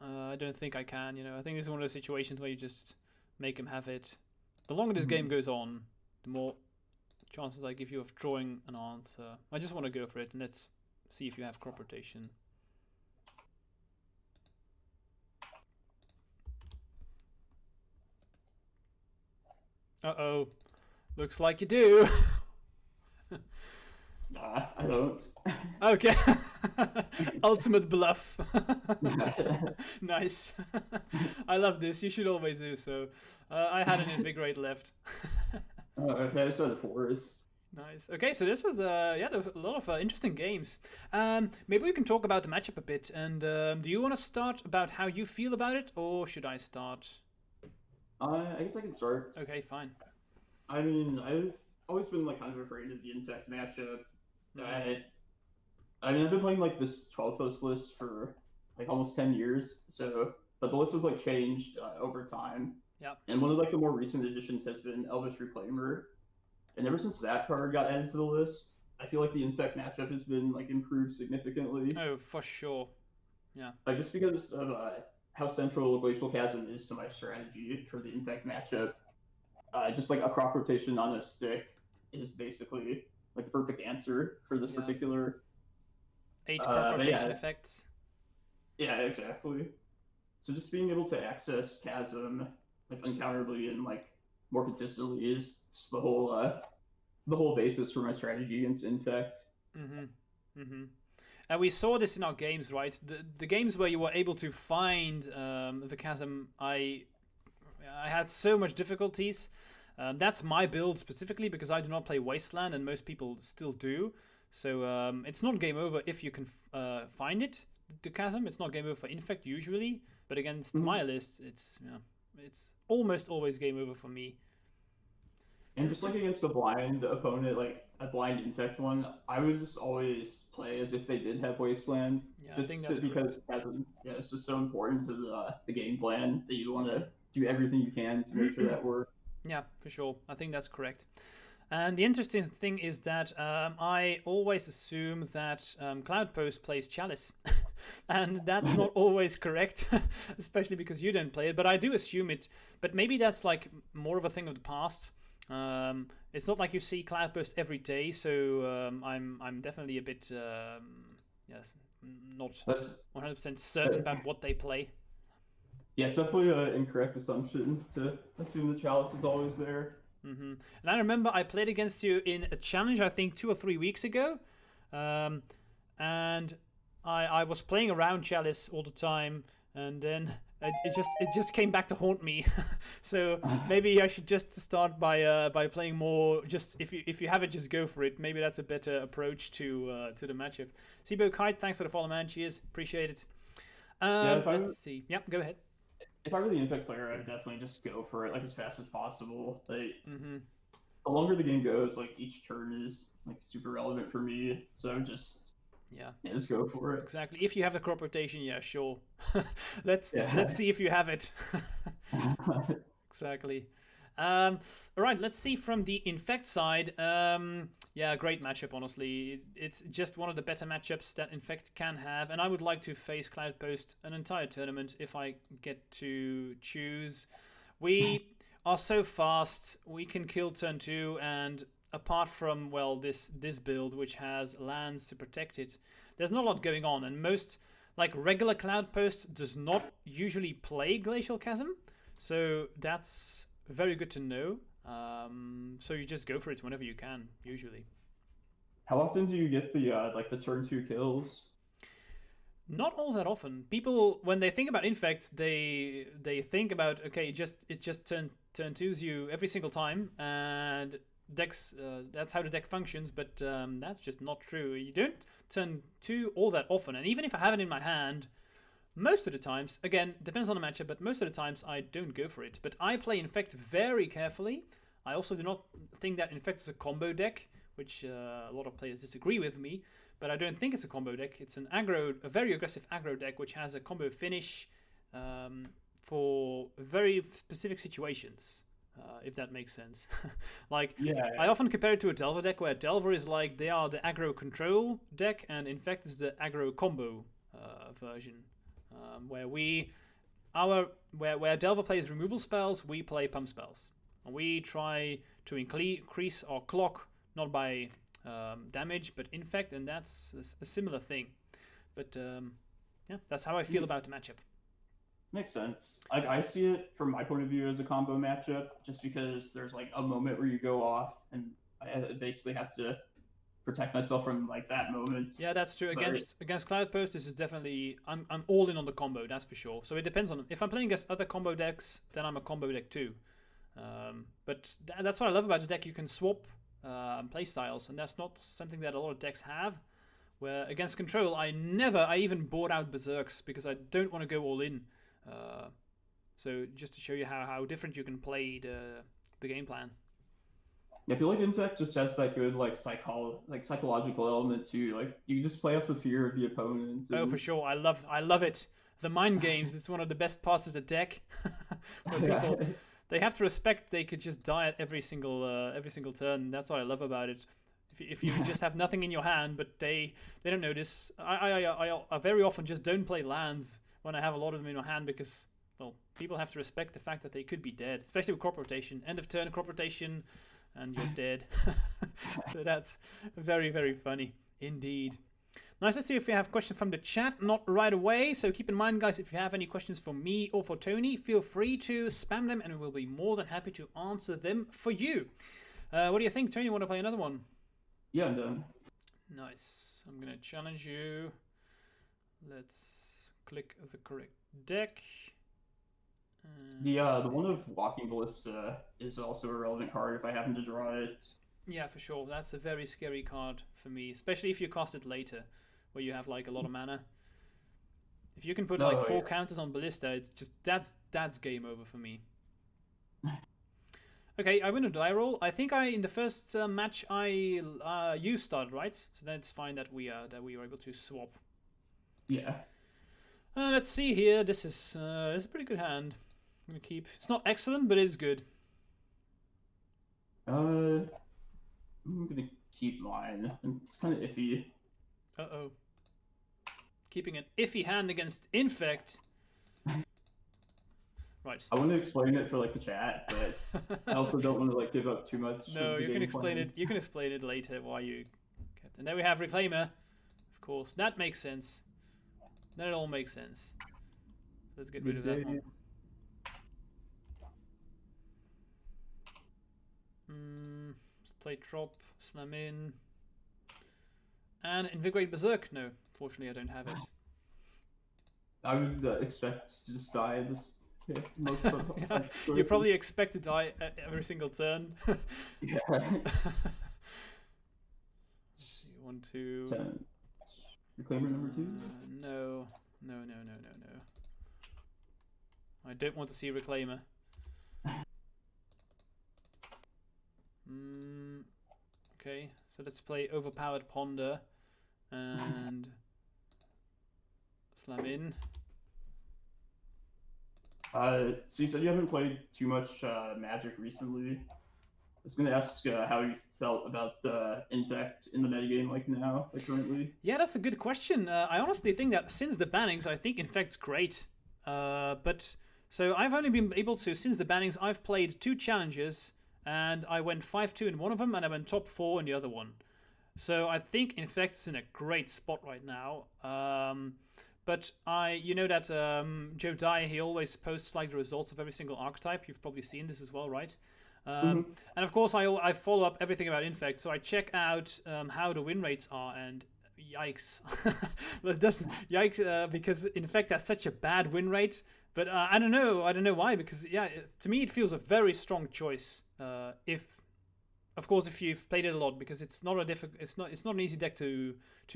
I don't think I can, you know. I think this is one of those situations where you just make him have it. The longer this game goes on, the more chances I give you of drawing an answer. I just want to go for it, and let's see if you have crop rotation. Uh-oh. Looks like you do. don't. Okay. Ultimate bluff. Nice. I love this. You should always do so. I had an invigorate left. Okay, I started forest. Nice. Okay, so this was there was a lot of interesting games. Maybe we can talk about the matchup a bit. And do you want to start about how you feel about it, or should I start? I guess I can start. Okay, fine. I mean, I've always been like kind of afraid of the Infect matchup. I mean, I've been playing like this 12 post list for like almost 10 years. So, but the list has like changed over time. Yeah. And one of like the more recent additions has been Elvish Reclaimer. And ever since that card got added to the list, I feel like the Infect matchup has been like improved significantly. Oh, for sure. Yeah. Just because of how central Glacial Chasm is to my strategy for the Infect matchup. Just like a crop rotation on a stick is basically like the perfect answer for this particular 8 crop rotation effects. Yeah, exactly. So just being able to access Chasm like uncounterably and like more consistently is the whole basis for my strategy against Infect. And we saw this in our games, right? The games where you were able to find the Chasm, I had so much difficulties. That's my build specifically because I do not play Wasteland and most people still do. So it's not game over if you can find it, the Chasm. It's not game over for Infect usually, but against my list, it's almost always game over for me. And just like against a blind opponent, like a blind Infect one, I would just always play as if they did have Wasteland. Yeah, just I think that's because it's just so important to the game plan that you want to do everything you can to make sure that works. Yeah, for sure. I think that's correct. And the interesting thing is that I always assume that Cloudpost plays Chalice. And that's not always correct, especially because you don't play it. But I do assume it. But maybe that's like more of a thing of the past. It's not like you see Cloudpost every day, so I'm definitely a bit not 100% certain about what they play. Yeah, it's definitely an incorrect assumption to assume the Chalice is always there. And I remember I played against you in a challenge, I think 2 or 3 weeks ago, and I was playing around Chalice all the time, and then it just came back to haunt me. So maybe I should just start by playing more. Just if you have it, just go for it. Maybe that's a better approach to the matchup. Sibo Kite, thanks for the follow, man. Cheers, appreciate it. Let's see. Yeah, go ahead. If I were the Infect player, I'd definitely just go for it like as fast as possible. Like the longer the game goes, like each turn is like super relevant for me. So just just go for it. Exactly. If you have the crop rotation, yeah, sure. Let's see if you have it. Exactly. All right, let's see from the Infect side. Yeah, great matchup, honestly. It's just one of the better matchups that Infect can have, and I would like to face Cloudpost an entire tournament if I get to choose. We are so fast, we can kill turn 2, and apart from, well, this build, which has lands to protect it, there's not a lot going on, and most, like, regular Cloudpost does not usually play Glacial Chasm, so that's very good to know. So you just go for it whenever you can, usually. How often do you get the like the turn 2 kills? Not all that often. People, when they think about Infect, they think about, okay, it just turn 2s you every single time, and decks, that's how the deck functions, but that's just not true. You don't turn 2 all that often, and even if I have it in my hand, most of the times, again, depends on the matchup, but most of the times I don't go for it. But I play Infect very carefully. I also do not think that Infect is a combo deck, which a lot of players disagree with me, but I don't think it's a combo deck. It's a very aggressive aggro deck, which has a combo finish for very specific situations, if that makes sense. I often compare it to a Delver deck, where Delver is like, they are the aggro control deck, and Infect is the aggro combo version. Where Delver plays removal spells, we play pump spells. And we try to increase our clock, not by damage, but Infect, and that's a similar thing. But that's how I feel about the matchup. Makes sense. I see it from my point of view as a combo matchup, just because there's like a moment where you go off, and I basically have to protect myself from like that moment. Yeah, that's true. But Against Cloudpost, this is definitely I'm all in on the combo. That's for sure. So it depends on if I'm playing against other combo decks, then I'm a combo deck too. But that's what I love about the deck. You can swap play styles, and that's not something that a lot of decks have. Where against Control, I even bought out Berserks because I don't want to go all in. So just to show you how different you can play the game plan. I feel like Infect just has that good like psychological element too. Like you just play off the fear of the opponent. Oh, for sure. I love it. The mind games. It's one of the best parts of the deck. Where people they have to respect they could just die at every single turn. That's what I love about it. If you just have nothing in your hand, but they don't notice. I very often just don't play lands when I have a lot of them in my hand because, well, people have to respect the fact that they could be dead, especially with crop rotation. End of turn crop rotation, and you're dead. So that's very, very funny indeed. Nice. Let's see if we have questions from the chat. Not right away. So keep in mind, guys, if you have any questions for me or for Tony, feel free to spam them, and we will be more than happy to answer them for you. What do you think, Tony? Want to play another one? Yeah, I'm done. Nice. I'm going to challenge you. Let's click the correct deck. The one of Walking Ballista is also a relevant card if I happen to draw it. Yeah, for sure. That's a very scary card for me, especially if you cast it later, where you have like a lot of mana. If you can put like 4 counters on Ballista, it's just that's game over for me. Okay, I win a die roll. I think in the first match you started, right? So that's fine that we were able to swap. Yeah. Let's see here. This is it's a pretty good hand. I'm gonna keep. It's not excellent, but it's good. I'm gonna keep mine. It's kind of iffy. Uh-oh. Keeping an iffy hand against Infect. Right. I want to explain it for like the chat, but I also don't want to like give up too much. No, you can explain it. You can explain it later why you kept. And then we have Reclaimer, of course. That makes sense. That all makes sense. Let's get rid of that one. Let's play Trop, Slam in, and Invigorate Berserk. No, fortunately I don't have it. I would expect to just die this. Yeah, most of yeah, you probably expect to die every single turn. Yeah. You want to... Reclaimer number 2? No. I don't want to see Reclaimer. Okay, so let's play Overpowered Ponder and Slam in. So you said you haven't played too much Magic recently. I was going to ask how you felt about the Infect in the metagame like now, like currently. Yeah, that's a good question. I honestly think that since the bannings, I think Infect's great. But so I've only been able to, since the bannings, I've played 2 challenges, and I went 5-2 in one of them, and I went top 4 in the other one. So I think Infect's in a great spot right now. But you know that Joe Dye, he always posts like the results of every single archetype. You've probably seen this as well, right? And of course, I follow up everything about Infect, so I check out how the win rates are, and yikes. Yikes, because Infect has such a bad win rate. But I don't know why, because yeah, to me it feels a very strong choice. Of course, if you've played it a lot, because it's not an easy deck to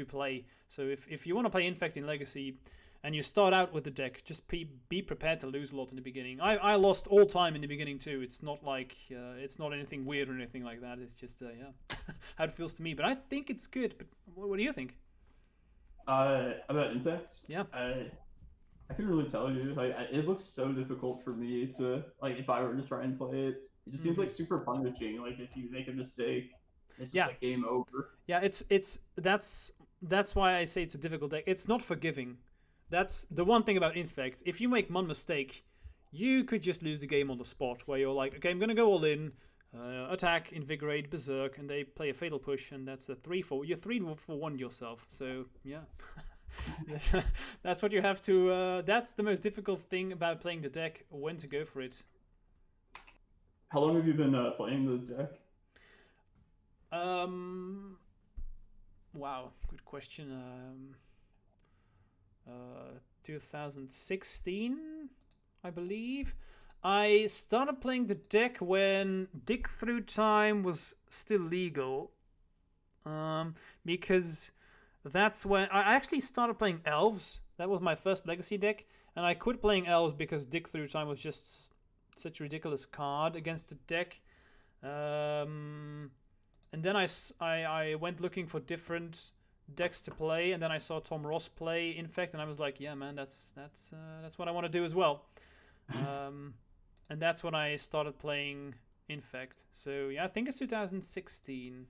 play. So if you want to play Infect in Legacy, and you start out with the deck, just be prepared to lose a lot in the beginning. I lost all time in the beginning too. It's not like it's not anything weird or anything like that. It's just yeah, how it feels to me. But I think it's good. But what do you think? About Infect? Yeah. I couldn't really tell you. Like, it looks so difficult for me to like if I were to try and play it. It just seems like super punishing. Like if you make a mistake, it's just like game over. Yeah, that's why I say it's a difficult deck. It's not forgiving. That's the one thing about Infect. If you make one mistake, you could just lose the game on the spot. Where you're like, okay, I'm gonna go all in, attack, invigorate, berserk, and they play a fatal push, and that's a 3-4. You're 3-for-1 yourself. So yeah. That's what you have to. That's the most difficult thing about playing the deck. When to go for it. How long have you been playing the deck? Wow, good question. 2016, I believe. I started playing the deck when Dig Through Time was still legal. Because that's when I actually started playing Elves. That was my first Legacy deck, and I quit playing Elves because Dig Through Time was just such a ridiculous card against the deck. And then I went looking for different decks to play, and then I saw Tom Ross play Infect, and I was like, yeah, man, that's what I want to do as well. And that's when I started playing Infect. So yeah, I think it's 2016.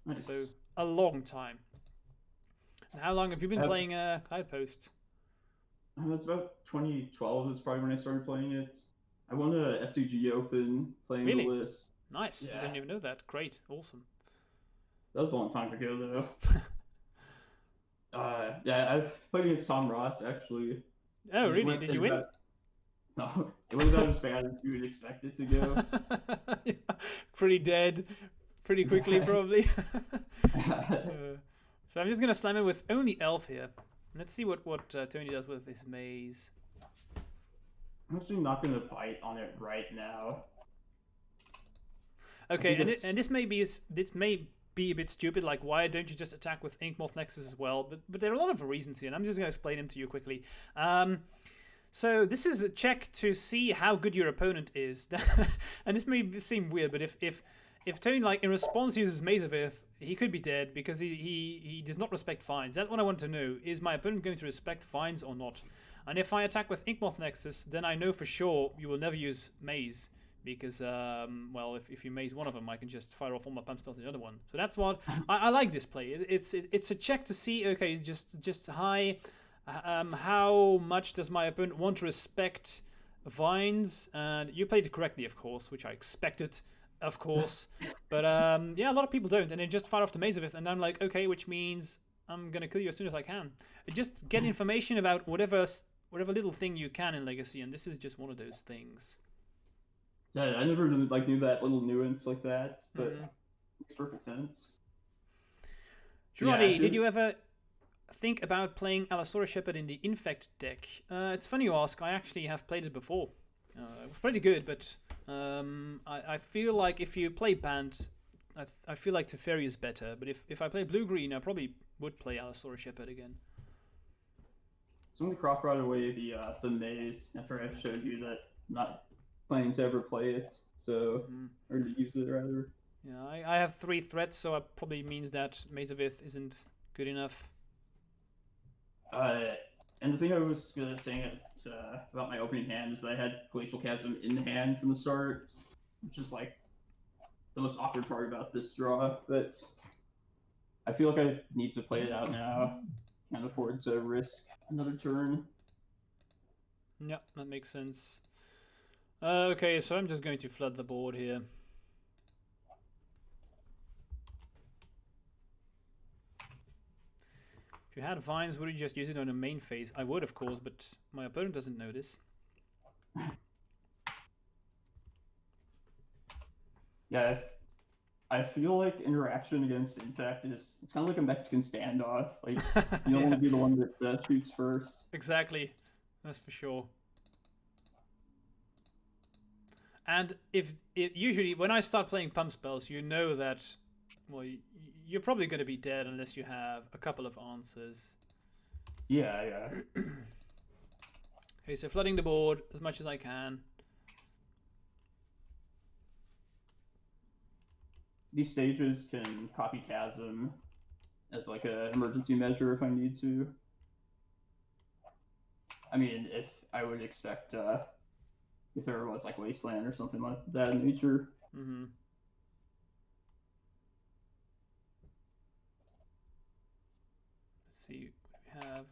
Nice. So a long time. And how long have you been playing Cloudpost? It's about 2012 is probably when I started playing it. I won a SCG Open playing Really? the list. Nice. Yeah. I didn't even know that. Great. Awesome. That was a long time ago, though. Yeah, I've played against Tom Ross, actually. Oh, really? Did you win? No, it went about as bad as you would expect it to go. Yeah, pretty dead. Pretty quickly, probably. So I'm just going to slam it with only Elf here. Let's see what Tony does with this maze. I'm actually not going to bite on it right now. Okay, and this may be a bit stupid. Like, why don't you just attack with Inkmoth Nexus as well? But there are a lot of reasons here, and I'm just going to explain them to you quickly. So this is a check to see how good your opponent is, and this may seem weird, but if Tony, like, in response uses Maze of Earth, he could be dead because he does not respect Vines. That's what I want to know. Is my opponent going to respect Vines or not? And if I attack with Inkmoth Nexus, then I know for sure you will never use Maze. Because, well, if you maze one of them, I can just fire off all my pump spells on the other one. So that's what I like this play. It's a check to see, okay, just high, how much does my opponent want to respect Vines? And you played it correctly, of course, which I expected, of course. But yeah, a lot of people don't, and they just fire off the Maze of It, and I'm like, okay, which means I'm gonna kill you as soon as I can. Just get information about whatever little thing you can in Legacy, and this is just one of those things. Yeah, I never knew that little nuance like that, but it makes perfect sense. Girardi, yeah, did you ever think about playing Allosaurus Shepherd in the Infect deck? It's funny you ask. I actually have played it before. It was pretty good, but I feel like if you play Band, I feel like Teferi is better. But if I play Blue-Green, I probably would play Allosaurus Shepherd again. Somebody crop right away the maze after I showed you that not planning to ever play it, so or to use it rather. Yeah, I have 3 threats, so it probably means that Maze of Ith isn't good enough. And the thing I was saying about my opening hand is that I had Glacial Chasm in hand from the start, which is like the most awkward part about this draw. But I feel like I need to play it out now. Can't afford to risk another turn. Yeah, that makes sense. Okay, so I'm just going to flood the board here. If you had Vines, would you just use it on the main phase? I would, of course, but my opponent doesn't know this. Yeah, I feel like interaction against Infect it's kind of like a Mexican standoff. Like, you don't want to be the one that shoots first. Exactly, that's for sure. And usually when I start playing pump spells, you know that, well, you're probably going to be dead unless you have a couple of answers. Yeah. Okay, so flooding the board as much as I can. These stages can copy Chasm as like an emergency measure if I need to. I mean, if I would expect if there was like Wasteland or something like that in nature. Mm-hmm. Let's see what we have.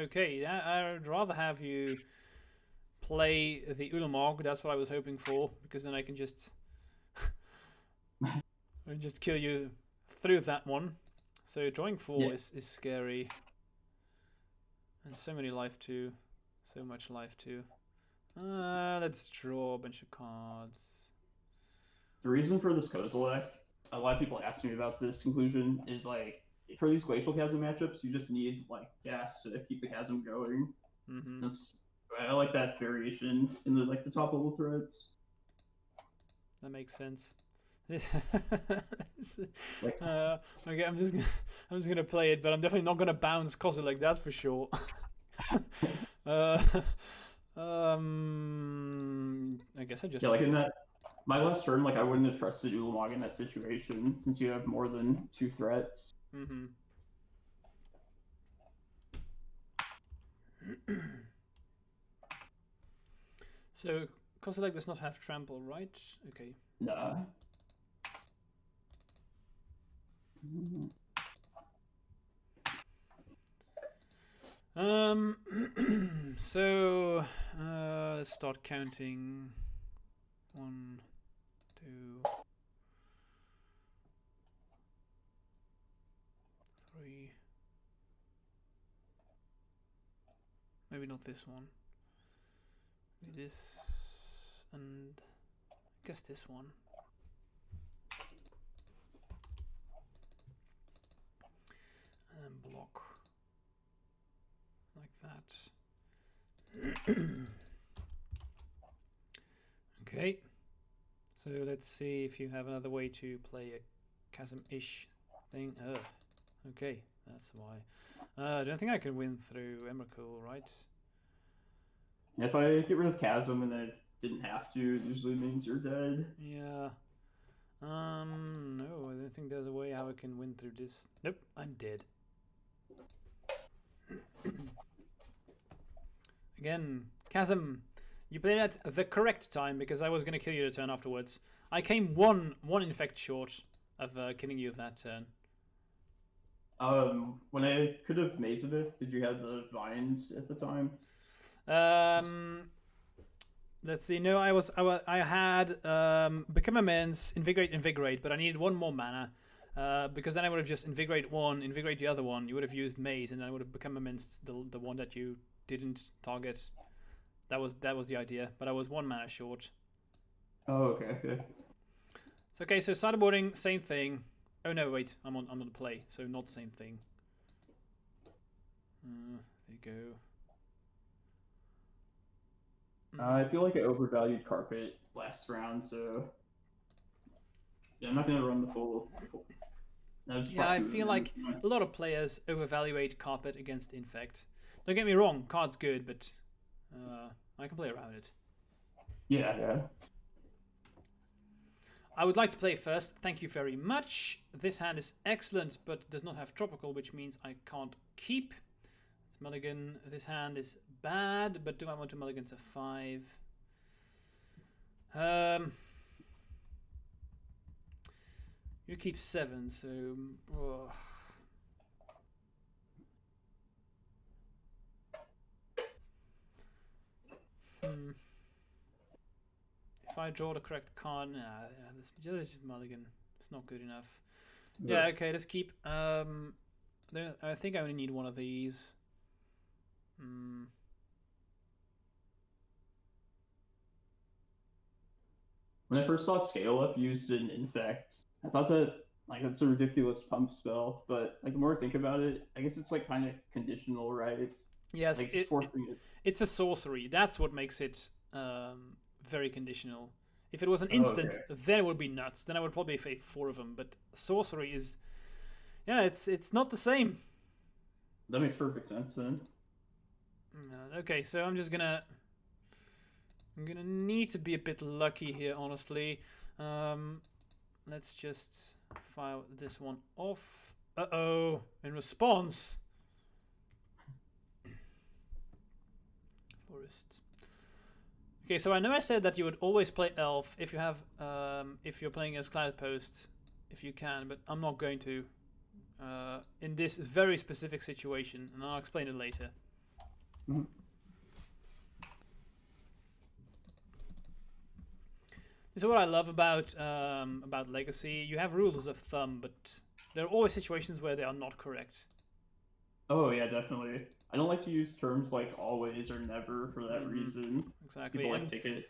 Okay, I'd rather have you play the Ulamog. That's what I was hoping for, because then I can just kill you through that one. So drawing 4 is scary. And so many life too. So much life too. Let's draw a bunch of cards. The reason for this Kozilek a lot of people ask me about this conclusion is like for these Glacial Chasm matchups, you just need like gas to keep the chasm going. Mm-hmm. I like that variation in the like the top level threats. That makes sense. Like, okay, I'm just gonna play it, but I'm definitely not gonna bounce Kozilek, that's for sure. I guess I just like in that my last turn, like I wouldn't have trusted Ulamog in that situation since you have more than 2 threats. Mm-hmm. So Kozilek does not have trample, right? Okay. Nah. So let's start counting. 1, 2, 3. Maybe not this one. Maybe this, and I guess this one. And block like that. Okay, so let's see if you have another way to play a chasm-ish thing. Okay, that's why. I don't think I can win through Emrakul, right? If I get rid of Chasm and I didn't have to, it usually means you're dead. Yeah. No, I don't think there's a way how I can win through this. Nope, I'm dead. Again, Chasm, you played at the correct time because I was going to kill you the turn afterwards. I came one infect short of killing you that turn. When I could have Mazabeth, did you have the vines at the time? Let's see. No, I had Become Immense, Invigorate, but I needed one more mana. Because then I would have just Invigorate one, Invigorate the other one. You would have used Maze, and then I would have Become Immense the one that you didn't target. That was the idea, but I was 1 mana short. Oh, okay. So okay, so sideboarding, same thing. Oh no, wait, I'm on the play, so not same thing. There you go. I feel like I overvalued Carpet last round, so yeah, I'm not gonna run the full. Yeah, I feel like a lot of players overvaluate Carpet against Infect. Don't get me wrong, card's good, but I can play around it. Yeah. I would like to play first. Thank you very much. This hand is excellent, but does not have Tropical, which means I can't keep. It's mulligan. This hand is bad, but do I want to mulligan to 5? You keep 7, so... Oh. If I draw the correct card, this is just mulligan. It's not good enough. Yeah, okay, let's keep. I think I only need one of these. When I first saw Scale Up used in Infect, I thought that like that's a ridiculous pump spell, but like the more I think about it, I guess it's like kind of conditional, right? Yes, like, it's a sorcery. That's what makes it very conditional. If it was an instant, then it would be nuts. Then I would probably fake 4 of them. But sorcery is, yeah, it's not the same. That makes perfect sense then. Okay, so I'm gonna need to be a bit lucky here, honestly. Let's just file this one off. In response. Forest. Okay, so I know I said that you would always play Elf if you have, if you're playing as Cloudpost, if you can, but I'm not going to. In this very specific situation, and I'll explain it later. Mm-hmm. This is what I love about Legacy. You have rules of thumb, but there are always situations where they are not correct. Oh yeah, definitely. I don't like to use terms like always or never for that reason. Exactly. People like take it.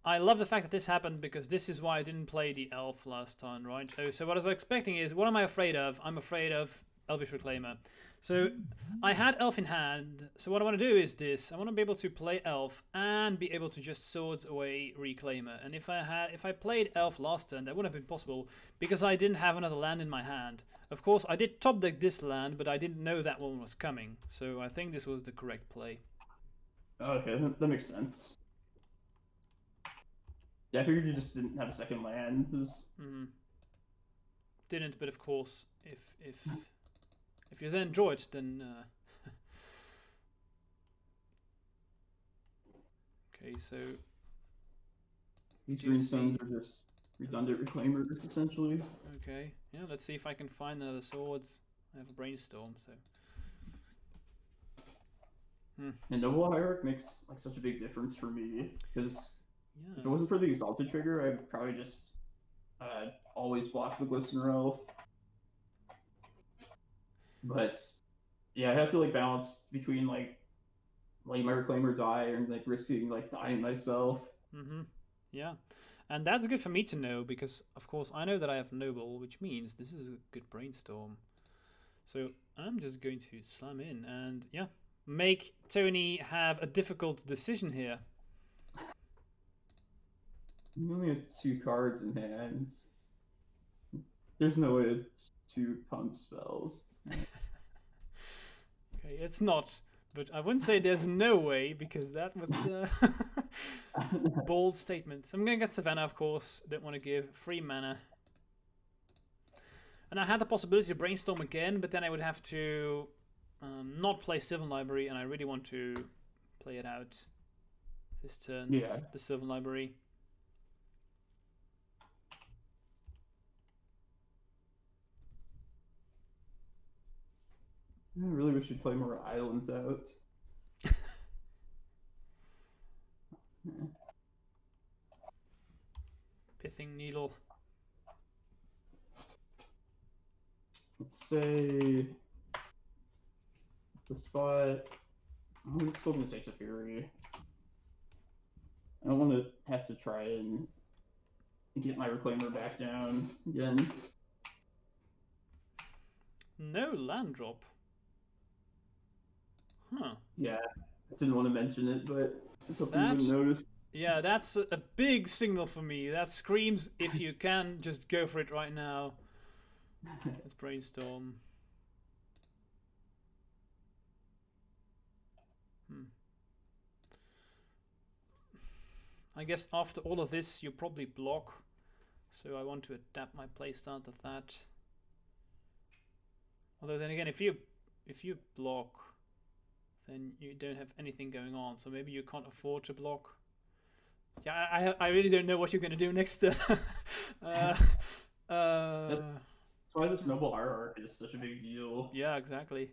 I love the fact that this happened because this is why I didn't play the elf last time, right? Oh, so what I was expecting is, what am I afraid of? I'm afraid of Elvish Reclaimer. So I had elf in hand, so what I want to do is this. I want to be able to play elf and be able to just swords away Reclaimer. And if I played elf last turn, that wouldn't have been possible because I didn't have another land in my hand. Of course, I did top deck this land, but I didn't know that one was coming. So I think this was the correct play. Okay, that makes sense. Yeah, I figured you just didn't have a second land. Didn't, but of course, if you then draw it, then okay. So these green stones are just redundant reclaimers, essentially. Okay, yeah. Let's see if I can find another swords. I have a brainstorm, so. And Noble Hierarch makes like such a big difference for me because yeah. if it wasn't for the Exalted trigger, I'd probably just always block the Glistener Elf. But yeah, I have to like balance between like letting my Reclaimer die and like risking like dying myself. Yeah, and that's good for me to know because of course I know that I have Noble, which means this is a good brainstorm. So I'm just going to slam in and yeah, make Tony have a difficult decision here. You only have 2 cards in hand. There's no way to pump spells. Okay, it's not, but I wouldn't say there's no way because that was a bold statement. So I'm gonna get Savannah, of course. Don't want to give free mana. And I had the possibility to brainstorm again, but then I would have to not play Sylvan Library, and I really want to play it out this turn. Yeah. The Sylvan Library. I really wish you'd play more islands out. Pithing Needle. Let's say the spot. I'm still gonna say Teferi. I don't want to have to try and get my Reclaimer back down again. No land drop. Huh. Yeah, I didn't want to mention it, but something you wouldn't notice. Yeah, that's a big signal for me. That screams, if you can, just go for it right now. Let's brainstorm. I guess after all of this, you probably block. So I want to adapt my playstyle to that. Although then again, if you block, then you don't have anything going on. So maybe you can't afford to block. Yeah, I really don't know what you're going to do next turn. That's why this Noble Hierarch is such a big deal. Yeah, exactly.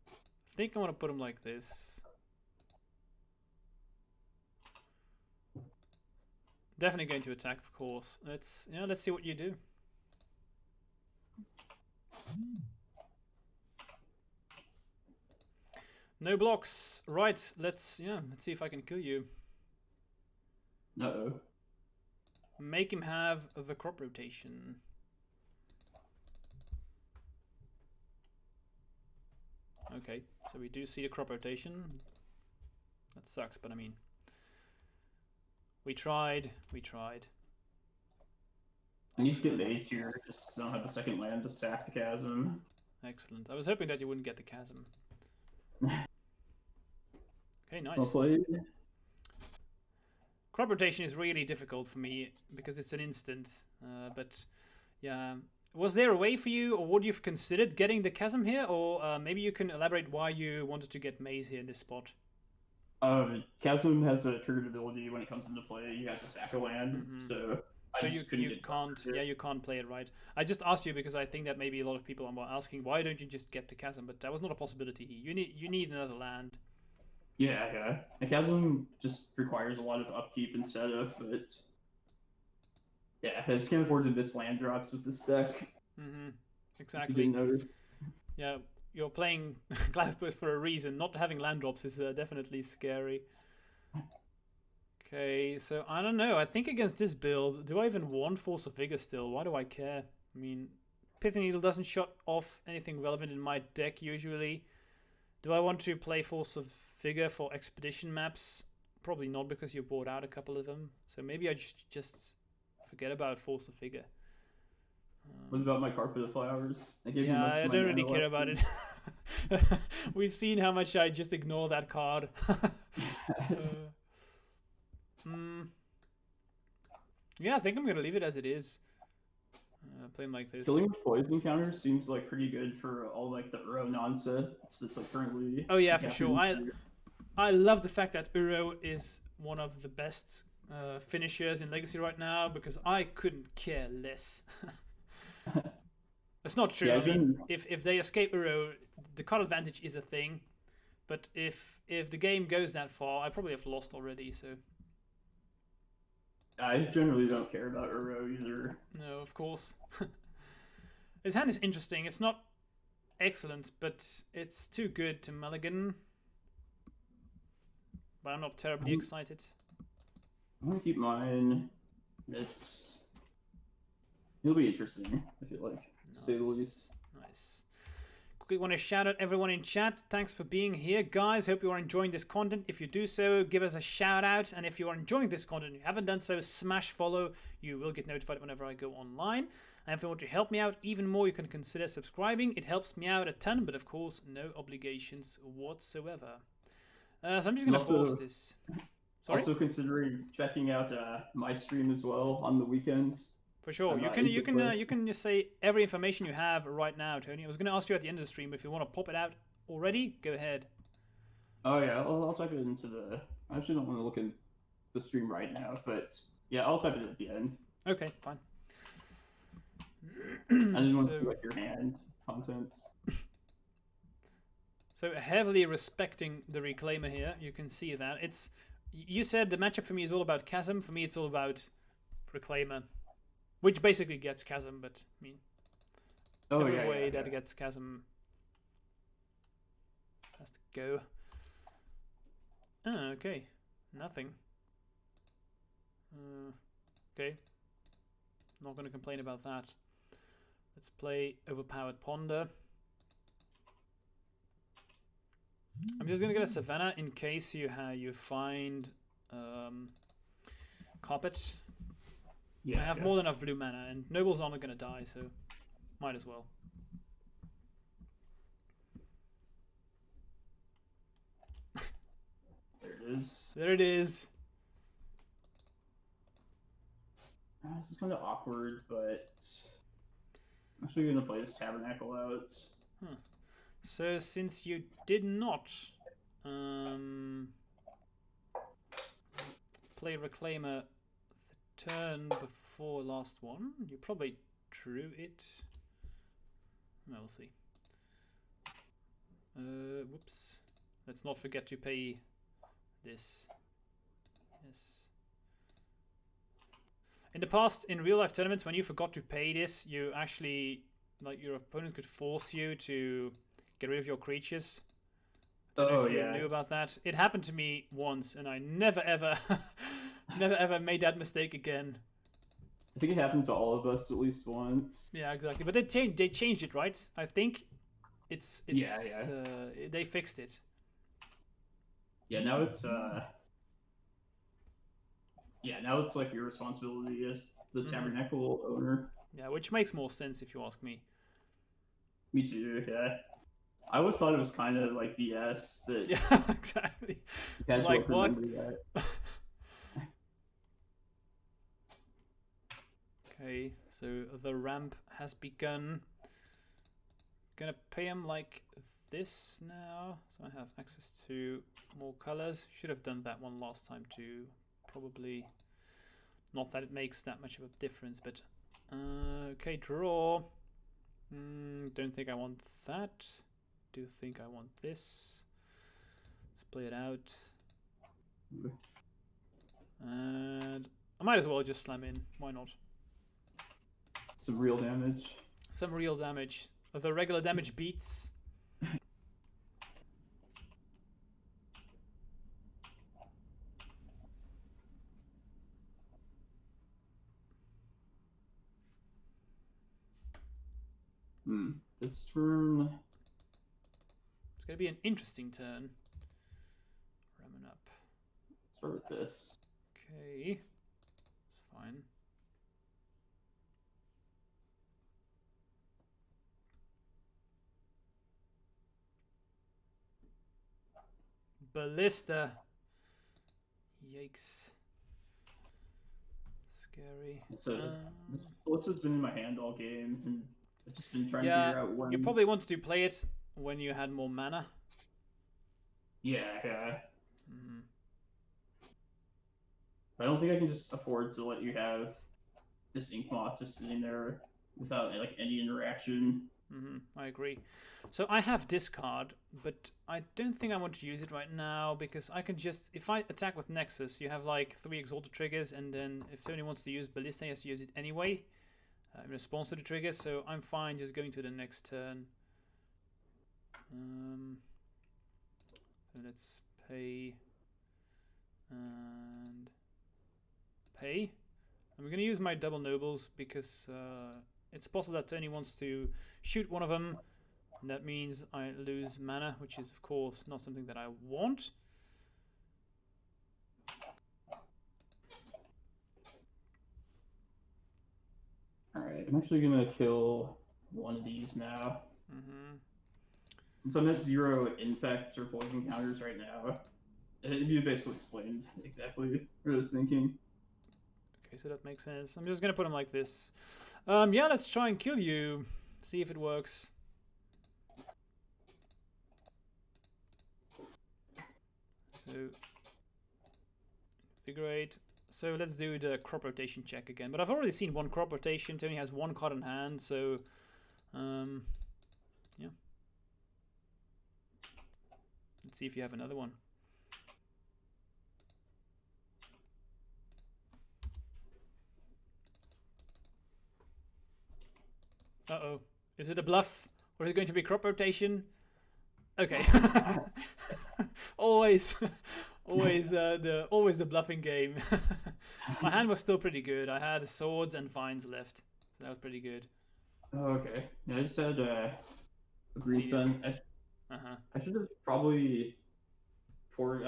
I think I want to put him like this. Definitely going to attack, of course. Let's see what you do. No blocks. Right. Let's see if I can kill you. Uh-oh. Make him have the crop rotation. Okay, so we do see the crop rotation. That sucks, but I mean, we tried. I need to get Maze here, just because I don't have the second land to stack the Chasm. Excellent. I was hoping that you wouldn't get the Chasm. Okay, nice. Well played. Crop rotation is really difficult for me because it's an instant. But yeah, was there a way for you, or would you have considered getting the Chasm here, or maybe you can elaborate why you wanted to get Maze here in this spot? Chasm has a triggered ability when it comes into play. You have to sack a land, so you can't. Yeah, you can't play it right. I just asked you because I think that maybe a lot of people are asking, why don't you just get the Chasm? But that was not a possibility. You need another land. Yeah. The Chasm just requires a lot of upkeep and setup, but yeah, I just can't afford to miss land drops with this deck. Exactly. You didn't notice. Yeah, you're playing Cloudpost for a reason. Not having land drops is definitely scary. Okay, so I don't know. I think against this build, do I even want Force of Vigor still? Why do I care? I mean, Pithing Needle doesn't shut off anything relevant in my deck usually. Do I want to play Force of Vigor for expedition maps? Probably not, because you bought out a couple of them. So maybe I just forget about Force of Vigor. What about my Carpet of Flowers? I gave you Yeah, most I of my don't really mana care last about it. We've seen how much I just ignore that card. Yeah, I think I'm gonna leave it as it is. Playing like this. Killing with poison counters seems like pretty good for all like the Uro nonsense that's like currently. Oh yeah, for sure. I love the fact that Uro is one of the best finishers in Legacy right now, because I couldn't care less. It's not true. Yeah, I mean, if they escape Uro, the card advantage is a thing. But if the game goes that far, I probably have lost already. So I generally don't care about Uro either. no, of course. His hand is interesting. It's not excellent, but it's too good to mulligan. But I'm not terribly excited. I'm gonna keep mine. It'll be interesting, I feel like, to say the least. Nice. Quickly want to shout out everyone in chat. Thanks for being here, guys. Hope you are enjoying this content. If you do so, give us a shout out. And if you are enjoying this content and you haven't done so, smash follow. You will get notified whenever I go online. And if you want to help me out even more, you can consider subscribing. It helps me out a ton, but of course, no obligations whatsoever. So I'm just going to force this. Sorry? Also considering checking out my stream as well on the weekends. For sure. You can just say every information you have right now, Tony. I was going to ask you at the end of the stream, but if you want to pop it out already, go ahead. Oh yeah, I'll type it into the. I actually don't want to look at the stream right now, but yeah, I'll type it at the end. Okay, fine. I didn't want to do like your hand content. So heavily respecting the Reclaimer here. You can see that you said the matchup for me is all about Chasm. For me, it's all about Reclaimer, which basically gets Chasm. But I mean, every way that gets Chasm has to go. Oh, okay, nothing. Okay, not going to complain about that. Let's play Overpowered Ponder. I'm just gonna get a Savannah in case you find Carpet. Yeah, I have more than enough blue mana, and Nobles aren't gonna die, so might as well. There it is. There it is. This is kind of awkward, but I'm actually gonna play this Tabernacle out. Huh. So since you did not play Reclaimer the turn before last one, you probably drew it. We'll see. Whoops. Let's not forget to pay this. Yes. In the past, in real life tournaments, when you forgot to pay this, you actually, like, your opponent could force you to get rid of your creatures. I don't know if you knew about that. It happened to me once, and I never ever, never ever made that mistake again. I think it happened to all of us at least once. Yeah, exactly. But they changed it, right? I think it's they fixed it. Yeah, now it's now it's like your responsibility as the Tabernacle owner. Yeah, which makes more sense if you ask me. Me too. Yeah. I always thought it was kind of like BS that. Yeah, exactly. Like what? Okay, so the ramp has begun. Gonna pay him like this now, so I have access to more colors. Should have done that one last time too. Probably not that it makes that much of a difference, but okay, draw. Don't think I want that. Do think I want this. Let's play it out. And I might as well just slam in. Why not? Some real damage. Some real damage. The regular damage beats. This turn. It's going to be an interesting turn. Ramming up. Start with this. Okay. It's fine. Ballista. Yikes. Scary. So this Ballista's been in my hand all game, and I've just been trying to yeah, figure out when. you probably wanted to play it when you had more mana. Yeah. I don't think I can just afford to let you have this Ink Moth just sitting there without like any interaction. I agree. So I have discard, but I don't think I want to use it right now because I can just, if I attack with Nexus, you have like 3 Exalted triggers, and then if Tony wants to use Ballista, he has to use it anyway in response to the triggers, so I'm fine just going to the next turn. So let's pay and pay. I'm going to use my double nobles because it's possible that Tony wants to shoot one of them. And that means I lose mana, which is, of course, not something that I want. Alright, I'm actually going to kill one of these now. Since I'm at 0 infect or poison counters right now, you basically explained exactly what I was thinking. Okay, so that makes sense. I'm just going to put them like this. Yeah, let's try and kill you. See if it works. So, Invigorate. So let's do the crop rotation check again. But I've already seen one crop rotation. Tony has 1 card in hand, so yeah. Let's see if you have another one. Uh-oh. Is it a bluff? Or is it going to be crop rotation? Okay. always the bluffing game. My hand was still pretty good. I had swords and vines left. So that was pretty good. Oh, okay. Yeah, I just had a green sun. I should have probably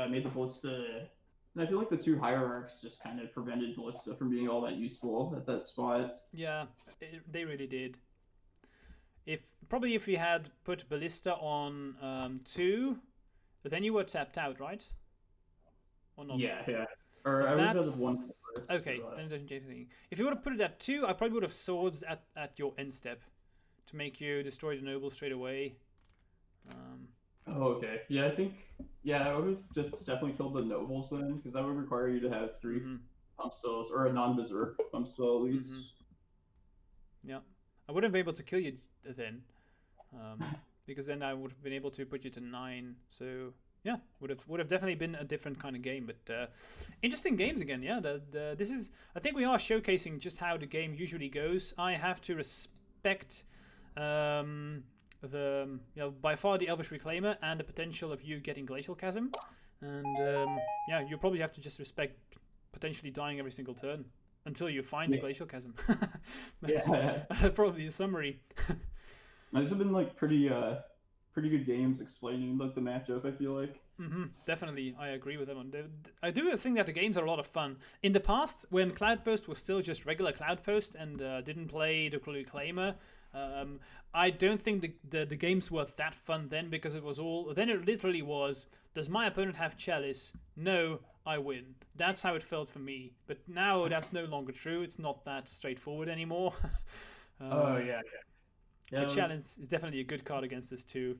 made the Ballista. And I feel like the 2 hierarchs just kind of prevented Ballista from being all that useful at that spot. Yeah, they really did. If we had put Ballista on 2, then you were tapped out, right? Or not? Yeah. Or I would have had 1 first. Okay, then it doesn't change anything. If you would have put it at 2, I probably would have swords at your end step to make you destroy the noble straight away. Oh, okay. Yeah, I think. Yeah, I would have just definitely killed the nobles then, because that would require you to have 3 pump spells, or a non-berserk pump spell at least. Yeah, I wouldn't be able to kill you then, because then I would have been able to put you to 9. So yeah, would have definitely been a different kind of game. But interesting games again. Yeah, this is. I think we are showcasing just how the game usually goes. I have to respect. By far the Elvish Reclaimer and the potential of you getting Glacial Chasm, and yeah, you probably have to just respect potentially dying every single turn until you find the Glacial Chasm. That's probably the summary. These have been like pretty good games explaining like the matchup, I feel like. Definitely, I agree with them. I do think that the games are a lot of fun. In the past, when Cloudpost was still just regular Cloudpost and didn't play the Reclaimer, I don't think the games were that fun then, because it was all. Then it literally was, does my opponent have Chalice? No, I win. That's how it felt for me. But now that's no longer true. It's not that straightforward anymore. Oh yeah. The Challenge is definitely a good card against this too.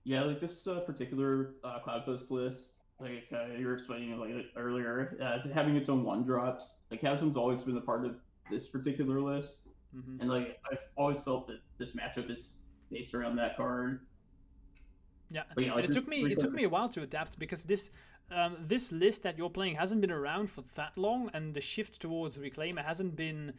Yeah, like this particular Cloudpost list, like you were explaining like earlier, having its own 1-drops. Like Chasm's always been a part of this particular list. And like I've always felt that this matchup is based around that card. Yeah, like, and it took me a while to adapt, because this list that you're playing hasn't been around for that long, and the shift towards Reclaimer hasn't been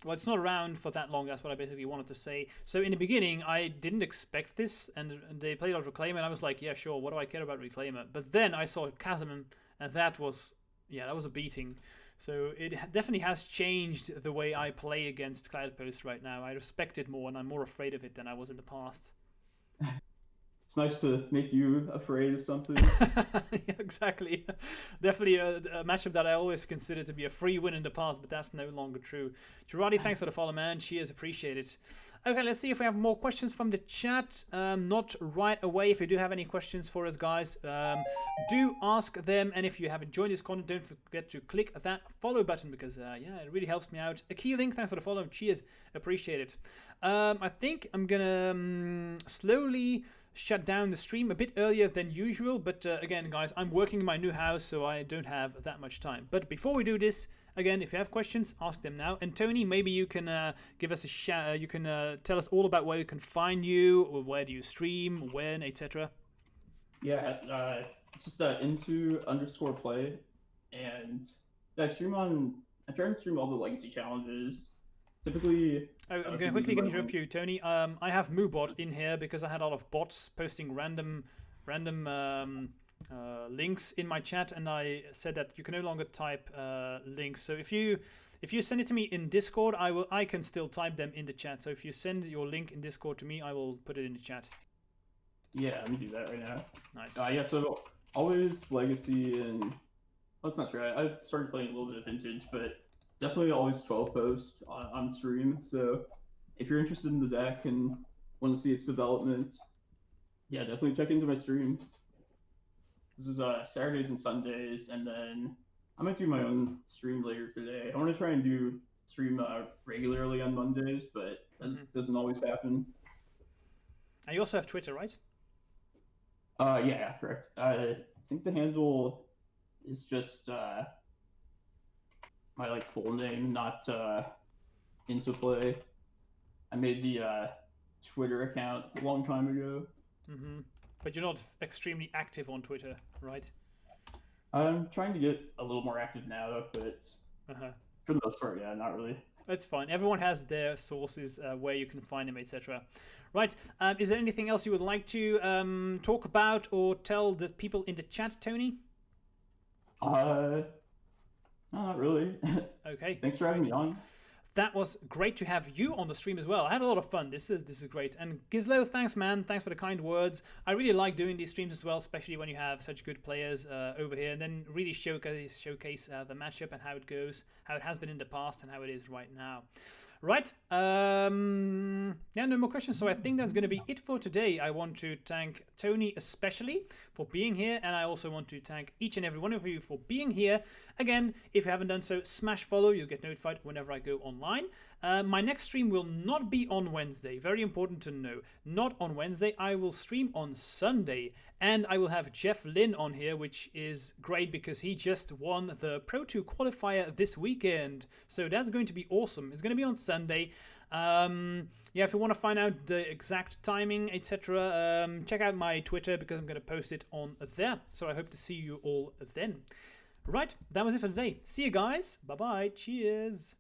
well, it's not around for that long. That's what I basically wanted to say. So in the beginning, I didn't expect this, and they played out Reclaimer, and I was like, yeah, sure, what do I care about Reclaimer? But then I saw Chasm, and that was a beating. So it definitely has changed the way I play against Cloudpost right now. I respect it more, and I'm more afraid of it than I was in the past. It's nice to make you afraid of something. Yeah, exactly. Definitely a matchup that I always considered to be a free win in the past, but that's no longer true. Girardi, thanks for the follow, man. Cheers, appreciated. Okay, let's see if we have more questions from the chat. Not right away. If you do have any questions for us, guys, do ask them. And if you haven't joined this content, don't forget to click that follow button because, yeah, it really helps me out. A key link, thanks for the follow. Cheers, appreciate it. I think I'm gonna slowly shut down the stream a bit earlier than usual, but again, guys, I'm working in my new house, so I don't have that much time. But before we do this, again, if you have questions, ask them now. And Tony, maybe you can give us a shout. You can tell us all about where you can find you, or where do you stream, when, etc. Yeah, it's just into_play, and I try and stream all the legacy challenges. Typically, I'm going to quickly interrupt you, Tony. I have Moobot in here because I had a lot of bots posting random links in my chat, and I said that you can no longer type links. So if you send it to me in Discord, I can still type them in the chat. So if you send your link in Discord to me, I will put it in the chat. Yeah, let me do that right now. Nice. Yeah, so always legacy, and well, that's not true. I've started playing a little bit of vintage, but definitely always Cloudpost on stream. So if you're interested in the deck and want to see its development, yeah, definitely check into my stream. This is Saturdays and Sundays, and then I might do my own stream later today. I want to try and stream regularly on Mondays, but that doesn't always happen. And you also have Twitter, right? Yeah, correct. I think the handle is just my full name, not into play. I made the Twitter account a long time ago. But you're not extremely active on Twitter, right? I'm trying to get a little more active now, but for the most part, yeah, not really. That's fine. Everyone has their sources where you can find them, etc. Right. Is there anything else you would like to talk about or tell the people in the chat, Tony? No, not really. Okay. Thanks for having me on. That was great to have you on the stream as well. I had a lot of fun. This is great. And Gizlo, thanks, man. Thanks for the kind words. I really like doing these streams as well, especially when you have such good players over here, and then really showcase the matchup and how it goes, how it has been in the past, and how it is right now. Right. Yeah, no more questions. So I think that's going to be it for today. I want to thank Tony especially for being here, and I also want to thank each and every one of you for being here. Again, if you haven't done so, smash follow. You'll get notified whenever I go online. My next stream will not be on Wednesday. Very important to know. Not on Wednesday. I will stream on Sunday. And I will have Jeff Lynn on here, which is great because he just won the Pro 2 qualifier this weekend. So that's going to be awesome. It's going to be on Sunday. Yeah, if you want to find out the exact timing, etc., check out my Twitter because I'm going to post it on there. So I hope to see you all then. Right, that was it for today. See you guys. Bye-bye. Cheers.